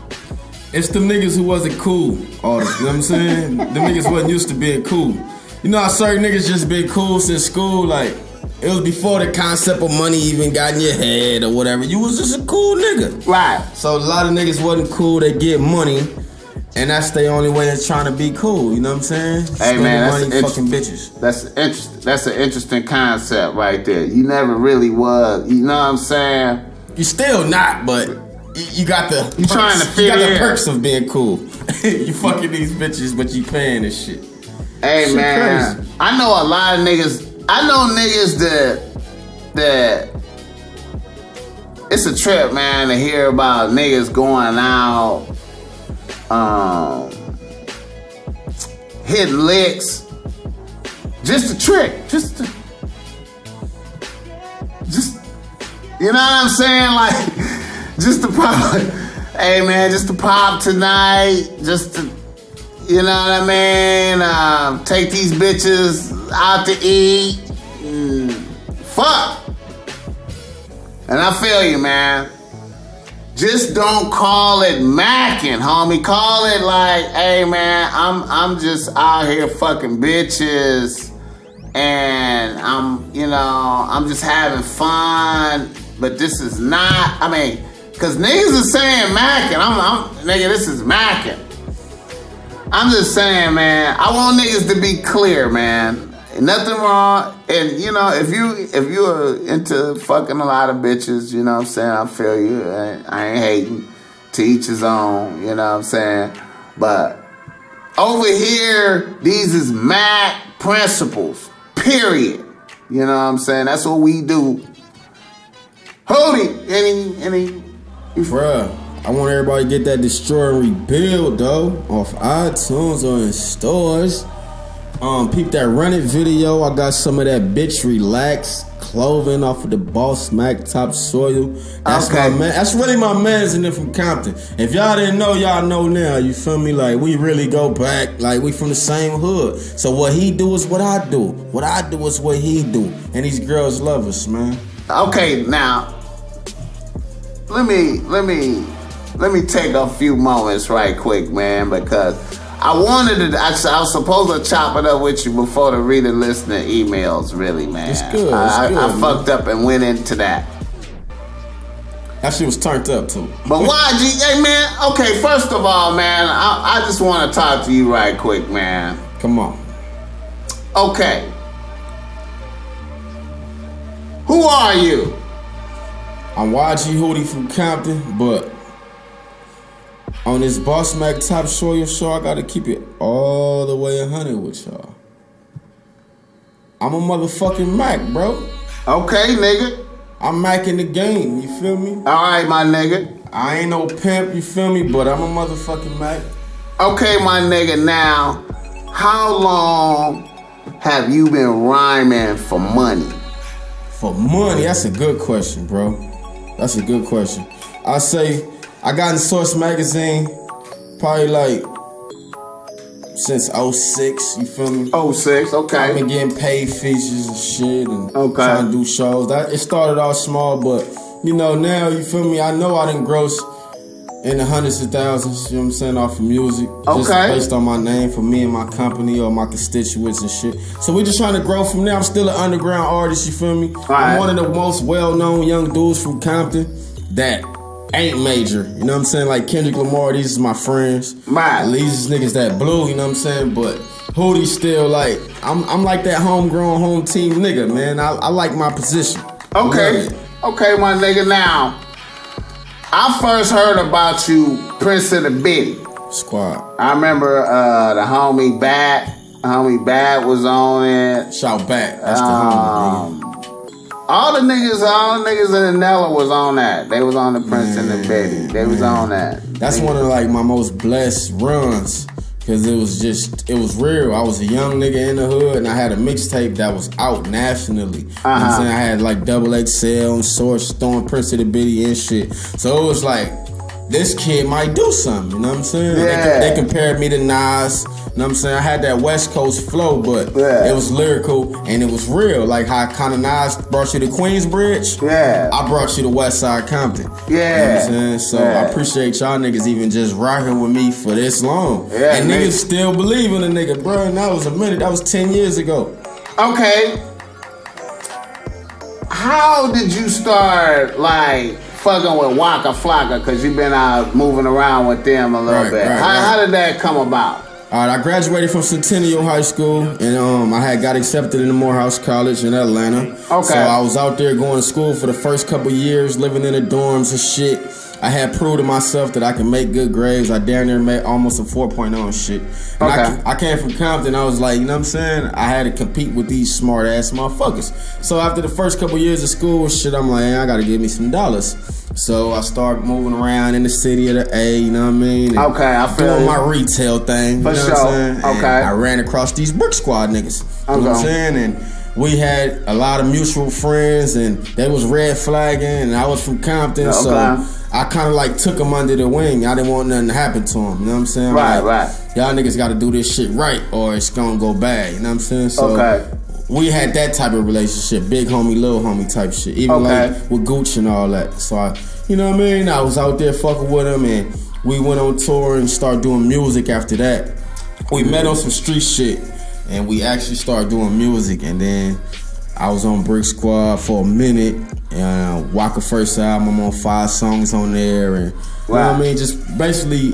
It's them niggas who wasn't cool, artists, you know what I'm saying? Them niggas wasn't used to being cool. You know how certain niggas just been cool since school, like, it was before the concept of money even got in your head or whatever. You was just a cool nigga. Right. So a lot of niggas wasn't cool, they get money, and that's the only way they're trying to be cool, you know what I'm saying? Hey man, money, fucking bitches. That's an interesting concept right there. You never really was, you know what I'm saying? You still not, but you got the you perks, trying to fit you got in. the perks of being cool. You fucking these bitches, but you paying this shit. Hey shit man, crazy. I know a lot of niggas. I know niggas that it's a trip, man, to hear about niggas going out, hitting licks, just a trick, just, you know what I'm saying? Like, just to pop, hey man, just to pop tonight, just to, you know what I mean? Take these bitches out to eat, Fuck. And I feel you, man. Just don't call it macking, homie. Call it like, hey, man, I'm just out here fucking bitches, and I'm just having fun. But this is not. I mean, cause niggas are saying macking. Nigga, this is macking. I'm just saying, man. I want niggas to be clear, man. Nothing wrong, and you know, if you're into fucking a lot of bitches, you know what I'm saying, I feel you. I ain't hating. To each his own, you know what I'm saying. But over here, these is Mac principles. Period. You know what I'm saying. That's what we do. Hootie, any. Bruh, I want everybody to get that Destroy and Rebuild though off iTunes or in stores. Peep that Run It video. I got some of that Bitch Relax clothing off of the Bossmack Topsoil. That's okay. My man. That's really my man's in there from Compton. If y'all didn't know, y'all know now. You feel me? Like, we really go back. Like, we from the same hood. So what he do is what I do. What I do is what he do. And these girls love us, man. Okay, now let me take a few moments right quick, man, because I was supposed to chop it up with you before the reader listener emails, really, man. It's good. I fucked up and went into that. That shit was turned up too. But YG, hey man, okay, first of all, man, I just want to talk to you right quick, man. Come on. Okay. Who are you? I'm YG Hootie from Compton, but on this Bossmack Topsoil show, I gotta keep it all the way 100 with y'all. I'm a motherfucking Mac, bro. Okay, nigga. I'm Mac in the game, you feel me? All right, my nigga. I ain't no pimp, you feel me? But I'm a motherfucking Mac. Okay, my nigga, now, how long have you been rhyming for money? For money? That's a good question, bro. That's a good question. I say, I got in Source Magazine probably like since 06, you feel me? 06, okay. I've been getting paid features and shit and okay. trying to do shows. It started off small, but you know, now, you feel me? I know I done gross in the hundreds of thousands, you know what I'm saying, off of music. Okay. Just based on my name for me and my company or my constituents and shit. So we just trying to grow from there. I'm still an underground artist, you feel me? I'm one of the most well-known young dudes from Compton that ain't major, you know what I'm saying? Like Kendrick Lamar, these is my friends. Right. These niggas that blew, you know what I'm saying? But Hootie still like, I'm like that homegrown home team nigga, man. I like my position. Okay. Okay, my nigga. Now, I first heard about you, Prince of the Biddy. Squad. I remember the homie Bat. Homie Bat was on it. Shout back. That's the homie, nigga. All the niggas in the Nella was on that. They was on the Prince and the Betty. They was on that. That's one of like my most blessed runs. Cause it was real. I was a young nigga in the hood and I had a mixtape that was out nationally. You know what I'm saying? I had like XXL and Source throwing Prince of the Biddy and shit. So it was like, this kid might do something, you know what I'm saying? Yeah. They compared me to Nas, you know what I'm saying? I had that West Coast flow, but it was lyrical and it was real. Like how kind of Nas brought you to Queensbridge, I brought you to West Side Compton. You know what I'm saying? So I appreciate y'all niggas even just rocking with me for this long. And niggas still believe in a nigga, bro. And that was 10 years ago. Okay. How did you start like fucking with Waka Flocka? Because you've been out moving around with them a little bit. How did that come about? All right, I graduated from Centennial High School, and I had got accepted into Morehouse College in Atlanta. Okay. So I was out there going to school for the first couple years, living in the dorms and shit. I had proved to myself that I can make good grades. I damn near made almost a 4.0 and shit. And I came from Compton. I was like, you know what I'm saying? I had to compete with these smart ass motherfuckers. So after the first couple years of school and shit, I'm like, I gotta give me some dollars. So I started moving around in the city of the A, you know what I mean? And I feel doing my retail thing. For sure. What I'm saying? Okay. And I ran across these Brick Squad niggas. You know what I'm saying? And we had a lot of mutual friends, and they was red flagging, and I was from Compton, so I kind of like took them under the wing. I didn't want nothing to happen to them, you know what I'm saying? Right. Y'all niggas got to do this shit right, or it's gonna go bad, you know what I'm saying? So we had that type of relationship, big homie, little homie type shit. Even like with Gooch and all that. So I, you know what I mean? I was out there fucking with him, and we went on tour and started doing music after that. We met on some street shit, and we actually started doing music, and then I was on Brick Squad for a minute, and Waka first album, I'm on 5 songs on there, and you know what I mean, just basically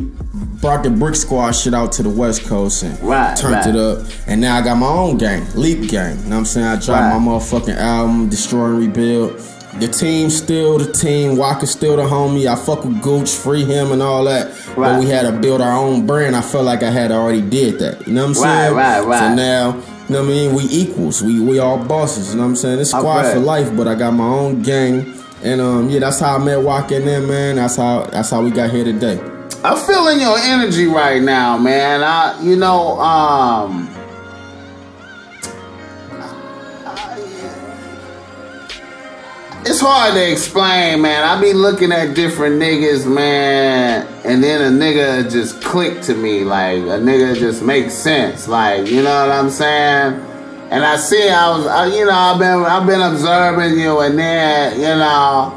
brought the Brick Squad shit out to the West Coast and turned it up, and now I got my own gang, Leap Gang, you know what I'm saying? I dropped my motherfucking album, Destroy and Rebuild. The team's still the team, Waka's still the homie, I fuck with Gooch, free him and all that, but we had to build our own brand. I felt like I had already did that, you know what I'm saying? So now, you know what I mean, we equals, we all bosses, you know what I'm saying? It's squad for life, but I got my own gang, and yeah, that's how I met Waka and them, man. That's how we got here today. I'm feeling your energy right now, man. It's hard to explain, man. I be looking at different niggas, man, and then a nigga just click to me, like a nigga just makes sense, like, you know what I'm saying? And I see, I've been observing you, and then, you know,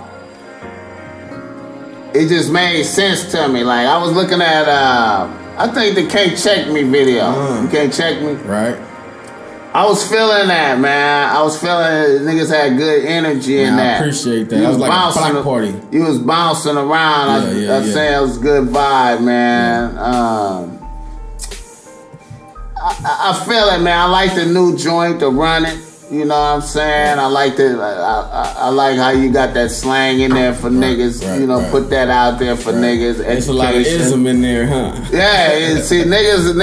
it just made sense to me. Like I was looking at, I think the Can't Check Me video. You Can't Check Me, right? I was feeling that, man. I was feeling niggas had good energy in that. I appreciate that. It was like a block party. You was bouncing around. I was saying it was a good vibe, man. I feel it, man. I like the new joint, the Run It. You know what I'm saying? I like I like how you got that slang in there for niggas. You know, put that out there for niggas. There's a lot of ism in there, huh? Yeah, see, niggas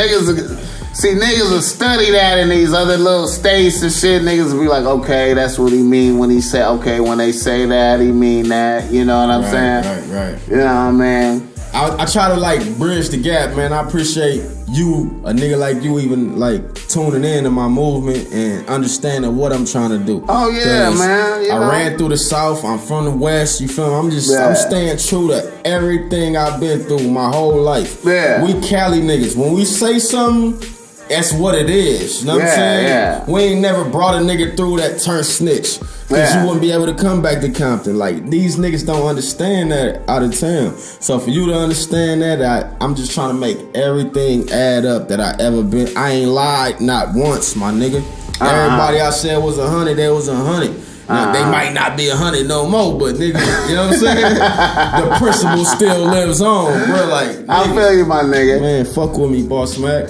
will study that in these other little states and shit. Niggas will be like, okay, that's what he mean when he say, okay, when they say that, he mean that. You know what I'm saying? Right. You know what I mean? I try to like bridge the gap, man. I appreciate you, a nigga like you, even like tuning in to my movement and understanding what I'm trying to do. Oh yeah, man. I ran through the South. I'm from the West. You feel me? I'm staying true to everything I've been through my whole life. Yeah. We Cali niggas. When we say something, that's what it is. You know what I'm saying? Yeah. We ain't never brought a nigga through that turned snitch. Cause you wouldn't be able to come back to Compton. Like, these niggas don't understand that out of town. So for you to understand that, I'm just trying to make everything add up that I ever been. I ain't lied not once, my nigga. Everybody I said was 100, they was 100. Now, they might not be 100 no more, but nigga, you know what I'm saying? The principle still lives on, bro. Like, nigga, I feel you, my nigga. Man, fuck with me, Bossmack.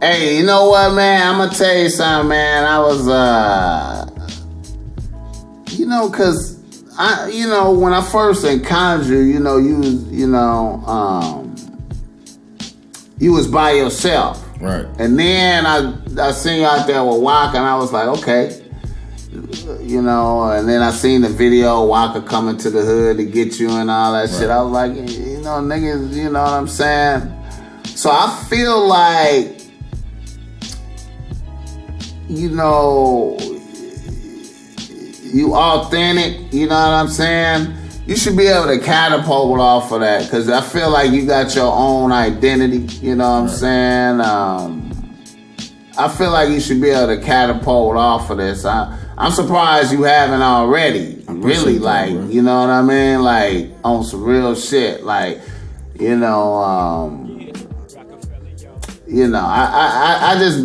Hey, you know what, man? I'm gonna tell you something, man. I was, you know, cause when I first encountered you, you know, you was by yourself, right? And then I seen you out there with Waka, and I was like, okay. You know, and then I seen the video, Waka coming to the hood to get you and all that shit. I was like, you know, niggas, you know what I'm saying? So I feel like, you know, you authentic, you know what I'm saying? You should be able to catapult off of that, because I feel like you got your own identity, you know what I'm saying? I feel like you should be able to catapult off of this. I'm surprised you haven't already. Really, like, you know what I mean? Like, on some real shit. Like, you know, I just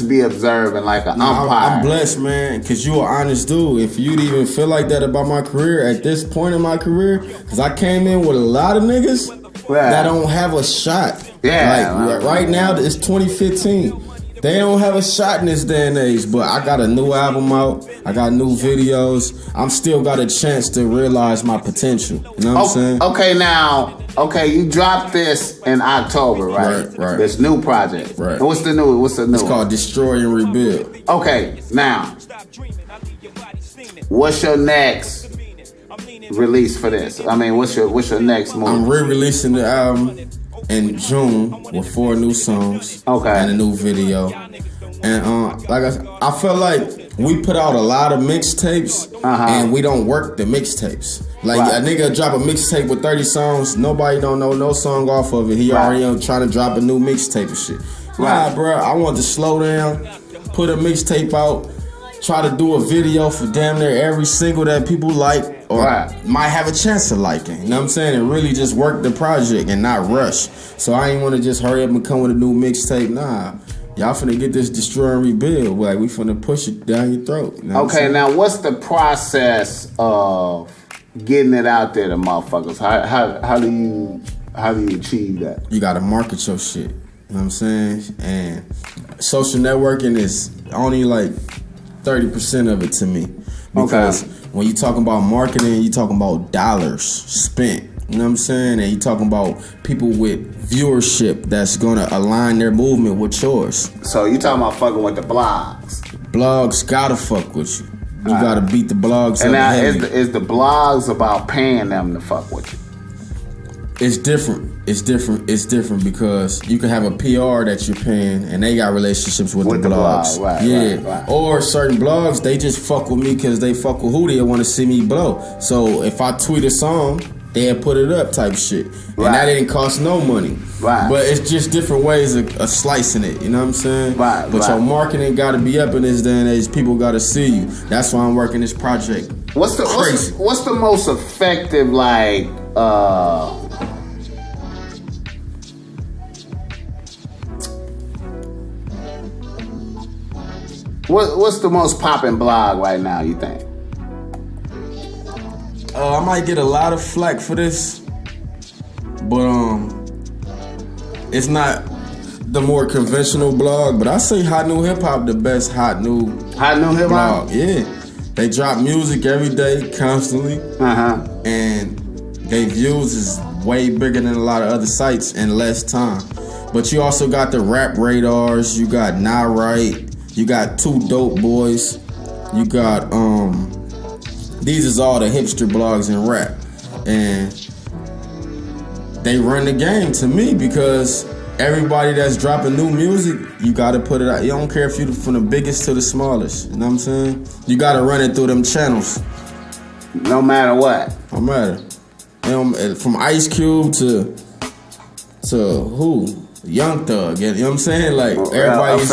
be observing like an umpire. I'm blessed, man, because you an honest dude. If you'd even feel like that about my career at this point in my career, because I came in with a lot of niggas that don't have a shot. Like, right now, it's 2015. They don't have a shot in this day and age, but I got a new album out. I got new videos. I'm still got a chance to realize my potential. You know what I'm saying? Okay, you dropped this in October, right? Right. This new project. Right. And what's the new? It's called Destroy and Rebuild. Okay, now, what's your next release for this? I mean, what's your next move? I'm re-releasing the album in June with 4 new songs and a new video. And like I felt like we put out a lot of mixtapes and we don't work the mixtapes. Like a nigga drop a mixtape with 30 songs, nobody don't know no song off of it. He already trying to drop a new mixtape and shit. Nah, bro, I want to slow down, put a mixtape out, try to do a video for damn near every single that people like or might have a chance of liking. You know what I'm saying? And really just work the project and not rush. So I ain't want to just hurry up and come with a new mixtape. Nah. Y'all finna get this Destroy and Rebuild. Like, we finna push it down your throat. You know okay, now what's the process of getting it out there to motherfuckers? How do you achieve that? You gotta market your shit. You know what I'm saying? And social networking is only like 30% of it to me. Because when you talking about marketing, you talking about dollars spent. You know what I'm saying? And you talking about people with viewership that's gonna align their movement with yours. So you talking about fucking with the blogs? Blogs gotta fuck with you. You gotta beat the blogs. And now is the blogs about paying them to fuck with you? It's different. It's different because you can have a PR that you're paying and they got relationships with the blogs. Right. Or certain blogs, they just fuck with me because they fuck with Hootie and want to see me blow. So if I tweet a song, they'll put it up type shit. And that didn't cost no money. Right. But it's just different ways of slicing it. You know what I'm saying? Right. But your marketing got to be up in this day and age. People got to see you. That's why I'm working this project. What's the most effective, like, what's the most popping blog right now, you think? I might get a lot of flack for this, but it's not the more conventional blog. But I say Hot New Hip Hop the best Hot New Hip Hop. Yeah, they drop music every day, constantly, and their views is way bigger than a lot of other sites in less time. But you also got the Rap Radars, you got Nah Right, you got Two Dope Boys, you got these is all the hipster blogs in rap, and they run the game to me because everybody that's dropping new music, you gotta put it out. You don't care if you from the biggest to the smallest. You know what I'm saying? You gotta run it through them channels. No matter what. No matter. From Ice Cube to who? Young Thug, you know what I'm saying? Like, everybody's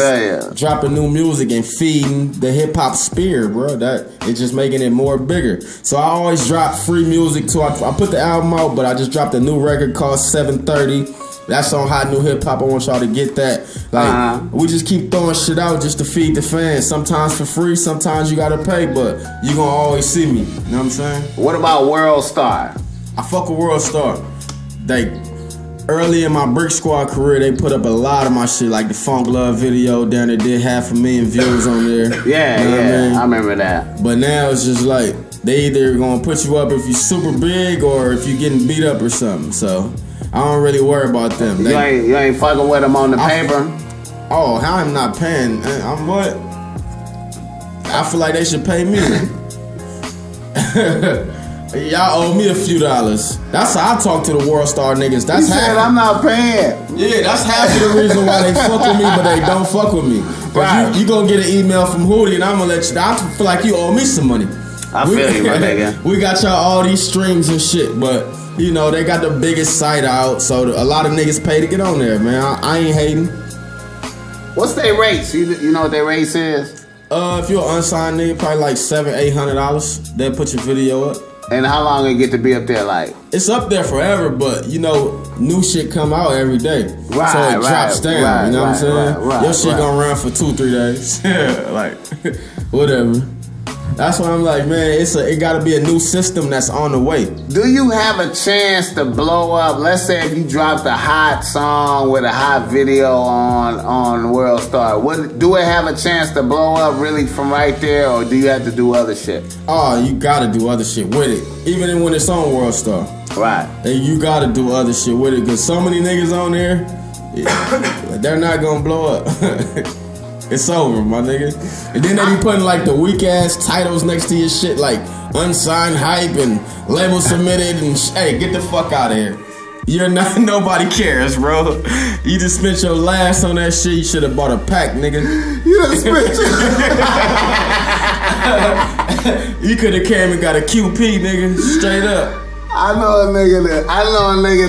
dropping new music and feeding the hip hop spear, bro. That it's just making it more bigger. So I always drop free music too. I put the album out, but I just dropped a new record called 730. That's on Hot New Hip Hop. I want y'all to get that. Like, we just keep throwing shit out just to feed the fans. Sometimes for free, sometimes you gotta pay, but you gonna always see me. You know what I'm saying? What about World Star? I fuck with World Star. Early in my Brick Squad career, they put up a lot of my shit, like the Funk Love video down there, did 500,000 views on there. I remember that. But now it's just like, they either gonna put you up if you super big or if you getting beat up or something. So I don't really worry about them. You ain't fucking with them on the paper? Oh, I'm not paying. I'm what? I feel like they should pay me. Y'all owe me a few dollars. That's how I talk to the World Star niggas. That's half. Said I'm not paying. Yeah, that's half of the reason why they fuck with me, but they don't fuck with me. Right. You gonna get an email from Hootie, and I'm gonna let you. I feel like you owe me some money. I feel you, my nigga. We got y'all all these streams and shit, but you know they got the biggest site out, so a lot of niggas pay to get on there, man. I ain't hating. What's their rates? You know what their rates is? If you're an unsigned nigga, probably like $700-800. They'll put your video up. And how long it get to be up there like? It's up there forever, but you know, new shit come out every day. Right, so it drops down, you know what I'm saying? Your shit gonna run for 2-3 days. Like, whatever. That's why I'm like, man, it gotta be a new system that's on the way. Do you have a chance to blow up? Let's say if you dropped a hot song with a hot video on World Star, do it have a chance to blow up really from right there, or do you have to do other shit? Oh, you gotta do other shit with it, even when it's on World Star. Right. And you gotta do other shit with it, because so many niggas on there, they're not gonna blow up. It's over, my nigga. And then they be putting like the weak ass titles next to your shit, like unsigned hype and label submitted and hey, get the fuck out of here. You're not, nobody cares, bro. You just spent your last on that shit. You should have bought a pack, nigga. You done spent You could have came and got a QP, nigga, straight up. I know a nigga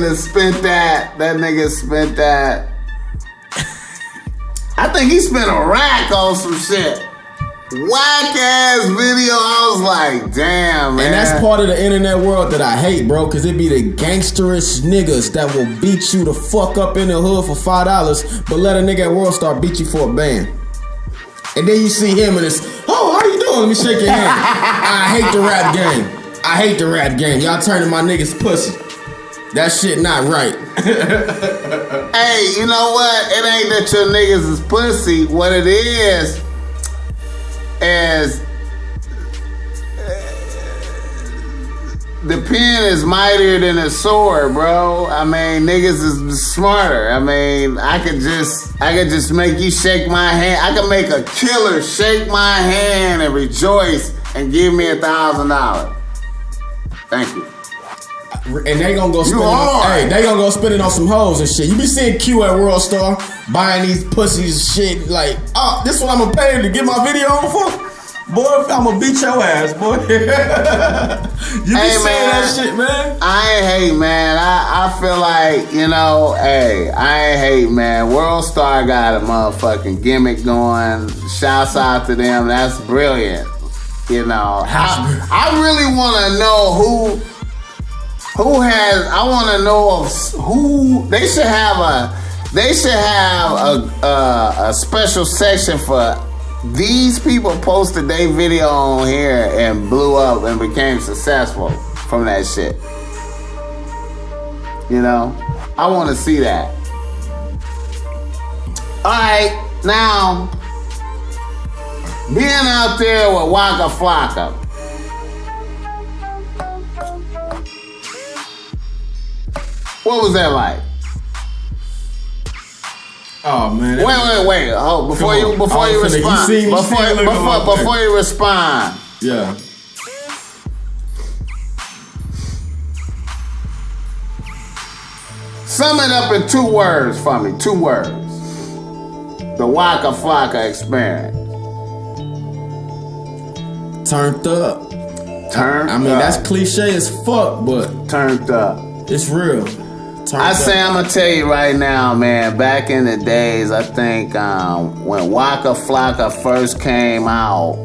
that spent that. That nigga spent that. I think he spent a rack on some shit. whack ass video. I was like, damn, man. And that's part of the internet world that I hate, bro, because it be the gangsterish niggas that will beat you the fuck up in the hood for $5, but let a nigga at World Star beat you for a band. And then you see him and it's, oh, how you doing? Let me shake your hand. I hate the rap game. I hate the rap game. Y'all turning my niggas pussy. That shit not right. Hey, you know what? It ain't that your niggas is pussy. What it is the pen is mightier than a sword, bro. I mean, niggas is smarter. I mean, I could just make you shake my hand. I could make a killer shake my hand and rejoice and give me $1,000. Thank you. And they gonna go spend they gonna go spend it on some hoes and shit. You be seeing Q at World Star buying these pussies shit like, oh, this what I'm gonna pay to get my video on for? Boy, I'm gonna beat your ass, boy. You be saying that shit, man. I ain't hate, man. I feel like, you know, hey, I ain't hate, man. World Star got a motherfucking gimmick going. Shouts out to them. That's brilliant. You know, I really want to know who has. I want to know of who they should have a special section for. These people posted their video on here and blew up and became successful from that shit. You know, I want to see that. All right, now being out there with Waka Flocka. What was that like? Oh man! Wait! Oh, before you respond, before you respond, yeah. Sum it up in 2 words for me. 2 words. The Waka Flocka experience. Turned up. Turned. I mean, that's cliche as fuck, but turned up. It's real. I say, I'm gonna tell you right now, man, back in the days, I think when Waka Flocka first came out,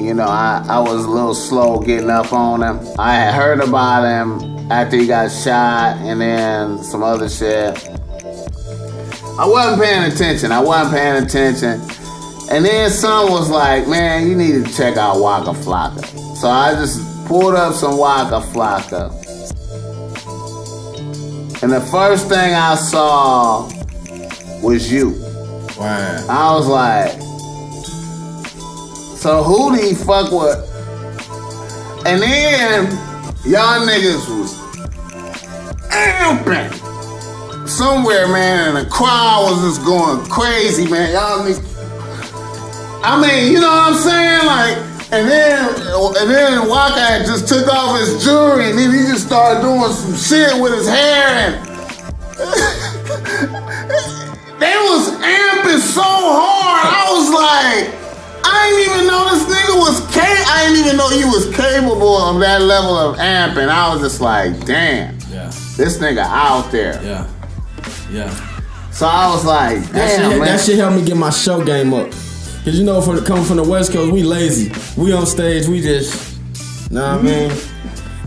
you know, I was a little slow getting up on him. I had heard about him after he got shot and then some other shit. I wasn't paying attention. And then some was like, man, you need to check out Waka Flocka. So I just pulled up some Waka Flocka. And the first thing I saw was you. Wow. I was like, so Hootie fuck with? And then y'all niggas was amping somewhere, man, and the crowd was just going crazy, man. Y'all niggas. I mean, you know what I'm saying? Like, and then Waka had just took off his jewelry and then he just started doing some shit with his hair and they was amping so hard. I was like, I didn't even know this nigga was I didn't even know he was capable of that level of amping. I was just like, damn, this nigga out there. Yeah. So I was like, damn, man. That shit helped me get my show game up. Cause you know, coming from the West Coast, we lazy. We on stage, we just, know what I mean?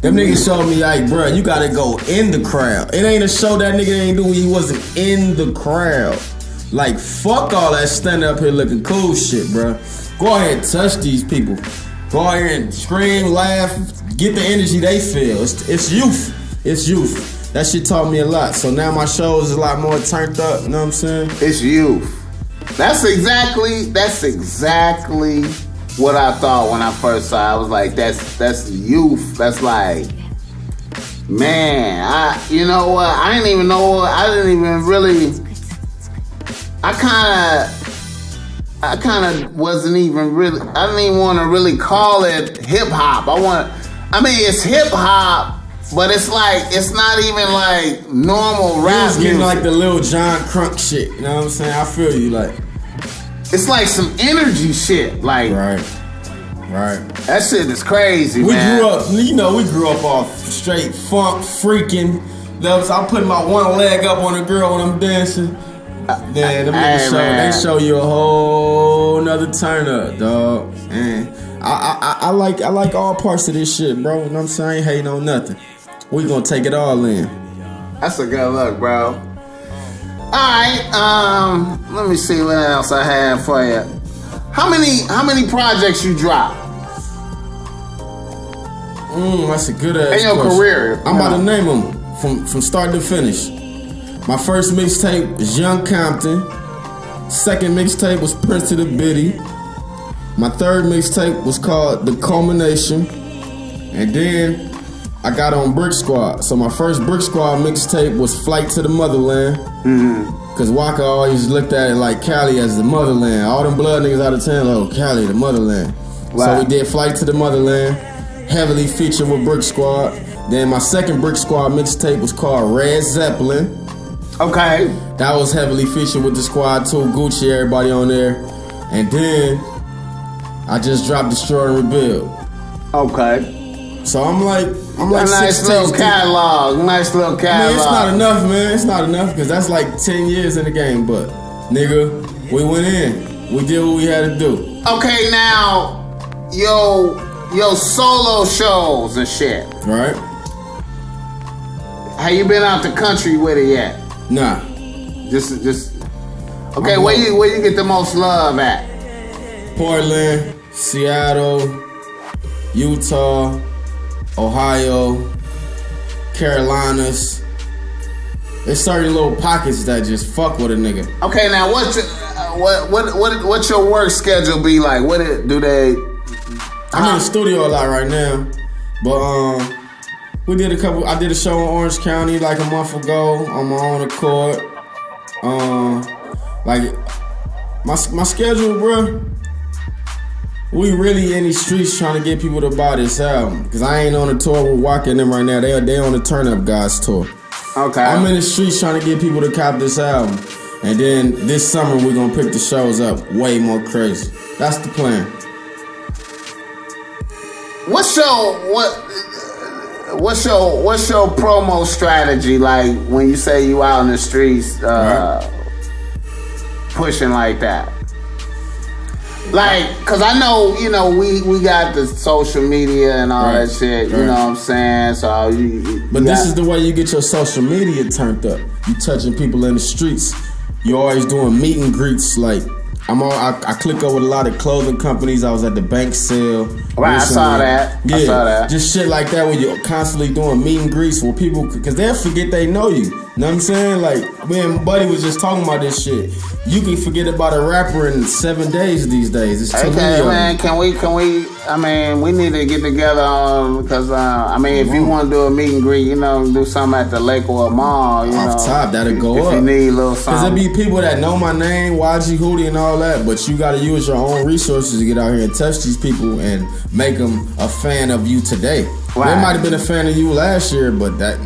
Them niggas showed me like, bruh, you gotta go in the crowd. It ain't a show that nigga ain't doing, he wasn't in the crowd. Like, fuck all that standing up here looking cool shit, bruh. Go ahead and touch these people. Go out here and scream, laugh, get the energy they feel. It's youth. It's youth. That shit taught me a lot. So now my show is a lot more turned up, you know what I'm saying? It's youth. That's exactly what I thought when I first saw it. I was like, that's youth. That's like, man, you know what? I didn't even know what, I didn't even want to really call it hip hop. I mean, it's hip hop, but it's like, it's not even like normal rap. It's getting like the Lil Jon Crunk shit, you know what I'm saying? I feel you, like. It's like some energy shit, like. Right. That shit is crazy, man. We grew up off straight funk freaking. I'm putting my one leg up on a girl when I'm dancing. Yeah, them niggas they show you a whole nother turn up, dog. And I like all parts of this shit, bro. You know what I'm saying? I ain't hating on nothing. We gonna take it all in. That's a good look, bro. Alright, let me see what else I have for you. How many projects you dropped? That's a good ass in your question. career. I'm about to name them from start to finish. My first mixtape is Young Compton. Second mixtape was Prince to the Biddy. My third mixtape was called The Culmination. And then I got on Brick Squad. So my first Brick Squad mixtape was Flight to the Motherland. Cause Waka always looked at it like Cali as the motherland. All them blood niggas out of town, oh, Cali, the motherland. Wow. So we did Flight to the Motherland, heavily featured with Brick Squad. Then my second Brick Squad mixtape was called Red Zeppelin. Okay. That was heavily featured with the squad too, Gucci, everybody on there. And then I just dropped Destroy and Rebuild. Okay. So I'm like a nice little catalog. Nice little catalog. I mean, it's not enough, man. It's not enough because that's like 10 years in the game. But nigga, we went in. We did what we had to do. Okay, now yo solo shows and shit. Right. Have you been out the country with it yet? Nah. Just okay, where you get the most love at? Portland, Seattle, Utah, Ohio, Carolinas. There's certain little pockets that just fuck with a nigga. Okay, now what's your work schedule be like? I'm in the studio a lot right now, but we did I did a show in Orange County like a month ago on my own accord. Like my schedule, bro. We really in these streets trying to get people to buy this album. Cause I ain't on a tour with Waka and them right now. They on the Turn Up Guys tour. Okay. I'm in the streets trying to get people to cop this album. And then this summer we're gonna pick the shows up way more crazy. That's the plan. What's your promo strategy like when you say you out in the streets pushing like that? Like, cause I know, we got the social media and all that shit, you know what I'm saying? So this is the way you get your social media turned up. You touching people in the streets. You always doing meet and greets. Like I click up with a lot of clothing companies. I was at the bank sale. Right, recently. I saw that. Yeah, I saw that. Just shit like that where you're constantly doing meet and greets with people, cause they'll forget they know you. You know what I'm saying? Like, me and Buddy was just talking about this shit. You can forget about a rapper in 7 days these days. It's too many of them. Can we, I mean, we need to get together because, if you want to do a meet and greet, do something at the Lakewood Mall, Off top, that'll go up. If you need a little something. Cause there be people that know my name, YG Hootie and all that, but you gotta use your own resources to get out here and touch these people and make them a fan of you today. Right. They might have been a fan of you last year, but that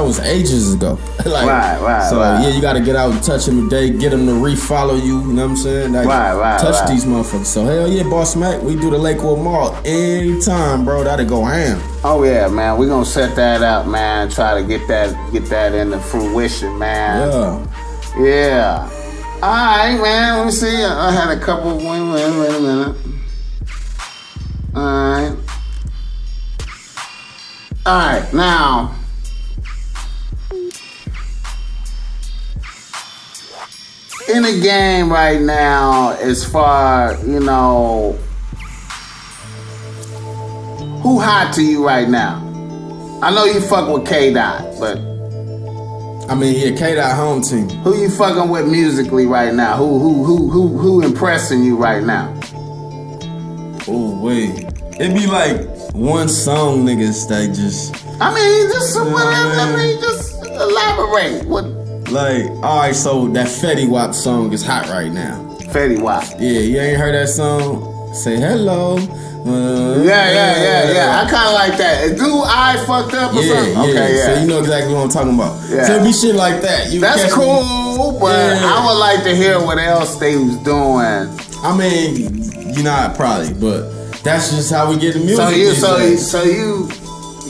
was ages ago. Right. So yeah, you gotta get out and touch them today, get them to refollow you. You know what I'm saying? Touch these motherfuckers. So hell yeah, Bossmack, we do the Lakewood Mall anytime, bro. That'll go ham. Oh yeah, man. We gonna set that up, man. Try to get that into fruition, man. Yeah. All right, man. Let me see. I had a couple. Wait a minute. All right, now. In the game right now, as far, who hot to you right now? I know you fuck with K-Dot, but I mean, yeah, K-Dot home team. Who you fucking with musically right now? Who impressing you right now? Oh wait, it be like one song, niggas that just. Just elaborate. What? Like, alright, so that Fetty Wap song is hot right now. Fetty Wap. Yeah, you ain't heard that song? Say hello. Yeah. I kind of like that. Do I fucked up or something? Okay, yeah. So you know exactly what I'm talking about. Yeah. So it be shit like that. That's cool, but I would like to hear what else they was doing. I mean, probably, but that's just how we get the music. So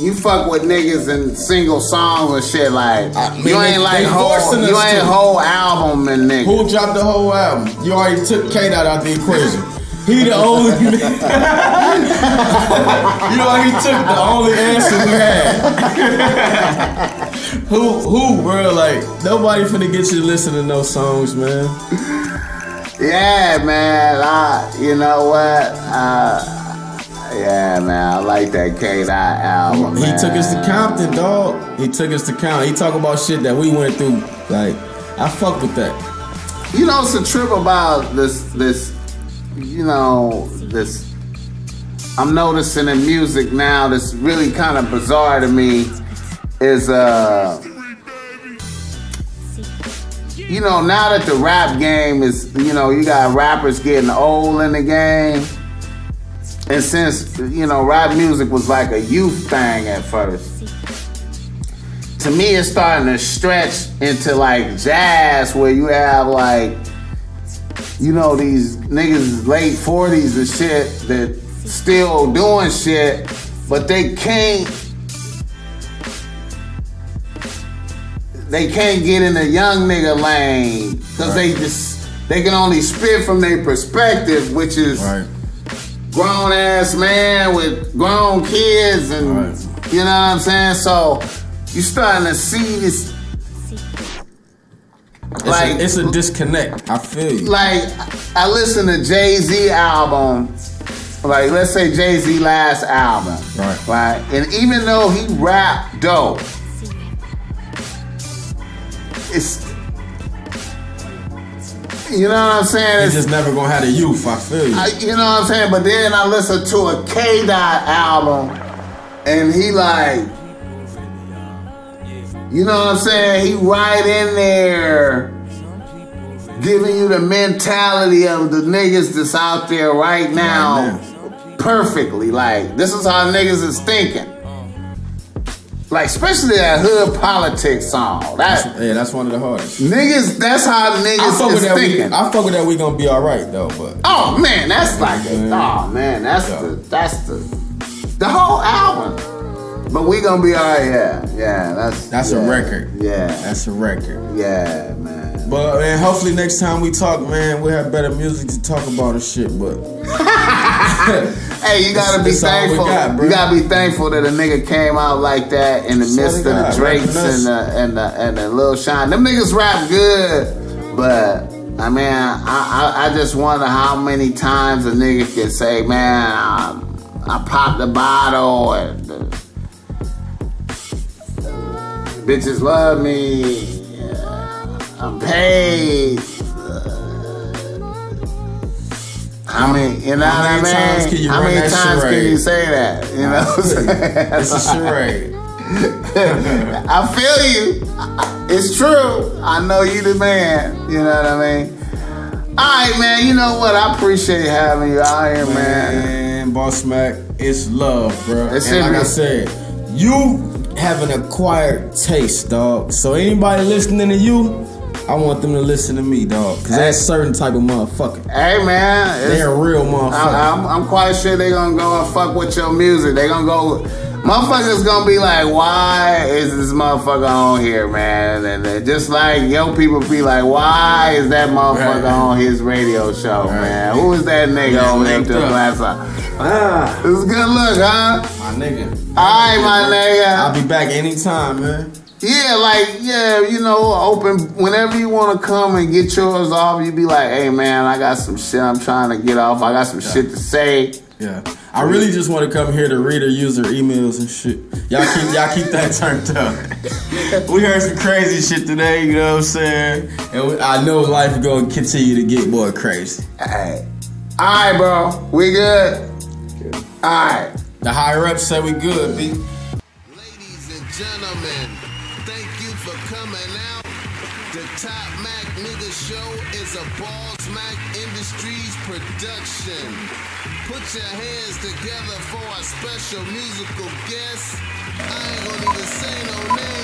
you fuck with niggas in single songs and shit like you ain't whole album and niggas. Who dropped the whole album? You already took Kate out the equation. He the only you already took the only answer we had. Who, bro? Like nobody finna get you to listen to no songs, man. Yeah, man. You know what? Yeah, man. I like that K-Dot album. He took us to Compton, dog. He took us to Compton. He talk about shit that we went through. Like, I fuck with that. You know, it's a trip about this. You know, this. I'm noticing in music now. That's really kind of bizarre to me. Is you know, now that the rap game is, you know, you got rappers getting old in the game. And since, you know, rap music was like a youth thing at first, to me it's starting to stretch into like jazz where you have like, you know, these niggas late 40s and shit that still doing shit, but they can't get in the young nigga lane because they can only spit from their perspective, which is grown ass man with grown kids, and you know what I'm saying. So you starting to see this. Like it's a disconnect. I feel you. Like I listened to Jay-Z album. Like let's say Jay-Z last album, right? And even though he rap dope. It's, you know what I'm saying? It's just never gonna have the youth, I feel you. You know what I'm saying? But then I listened to a K-Dot album and he like, you know what I'm saying? He right in there giving you the mentality of the niggas that's out there right now perfectly. Like, this is how niggas is thinking. Like, especially that Hood Politics song. That's one of the hardest. Niggas, that's how niggas is thinking. I fuck with that we gonna be alright though, but. Oh man, that's like that's the whole album. But we gonna be alright, that's a record. Yeah. That's a record. Yeah, man. But man, hopefully next time we talk, man, we'll have better music to talk about and shit, but hey, you gotta be thankful. You gotta be thankful that a nigga came out like that in the midst of the Drakes and the Lil Shine. Them niggas rap good, but I mean, I just wonder how many times a nigga can say, man, I popped the bottle and bitches love me, I'm paid. How many, you know what I mean? How many times can you say that? You know what I'm saying? It's a charade. I feel you. It's true. I know you the man. You know what I mean? Alright, man. You know what? I appreciate having you out here, man. Bossmack, it's love, bro. And like I said, you have an acquired taste, dog. So anybody listening to you, I want them to listen to me, dog. Cause that's a certain type of motherfucker. Hey, man. They're a real motherfucker. I'm quite sure they're gonna go and fuck with your music. They gonna go. Motherfuckers gonna be like, why is this motherfucker on here, man? And just like your people be like, why is that motherfucker on his radio show, man? Who is that nigga over there with the glass on? This is a good look, huh? My nigga. Alright, my nigga. I'll be back anytime, man. Yeah, you know, open whenever you want to come and get yours off. You be like, hey, man, I got some shit I'm trying to get off. I got some shit to say. Yeah, I really just want to come here to read or use their emails and shit. Y'all keep that turned up. We heard some crazy shit today, you know what I'm saying? And I know life is going to continue to get more crazy. All right, bro, we good. All right. The higher ups say we good, B. Ladies and gentlemen, thank you for coming out. The Top Mac Nigga Show is a Bossmack Industries production. Put your hands together for our special musical guest. I ain't gonna even say no name.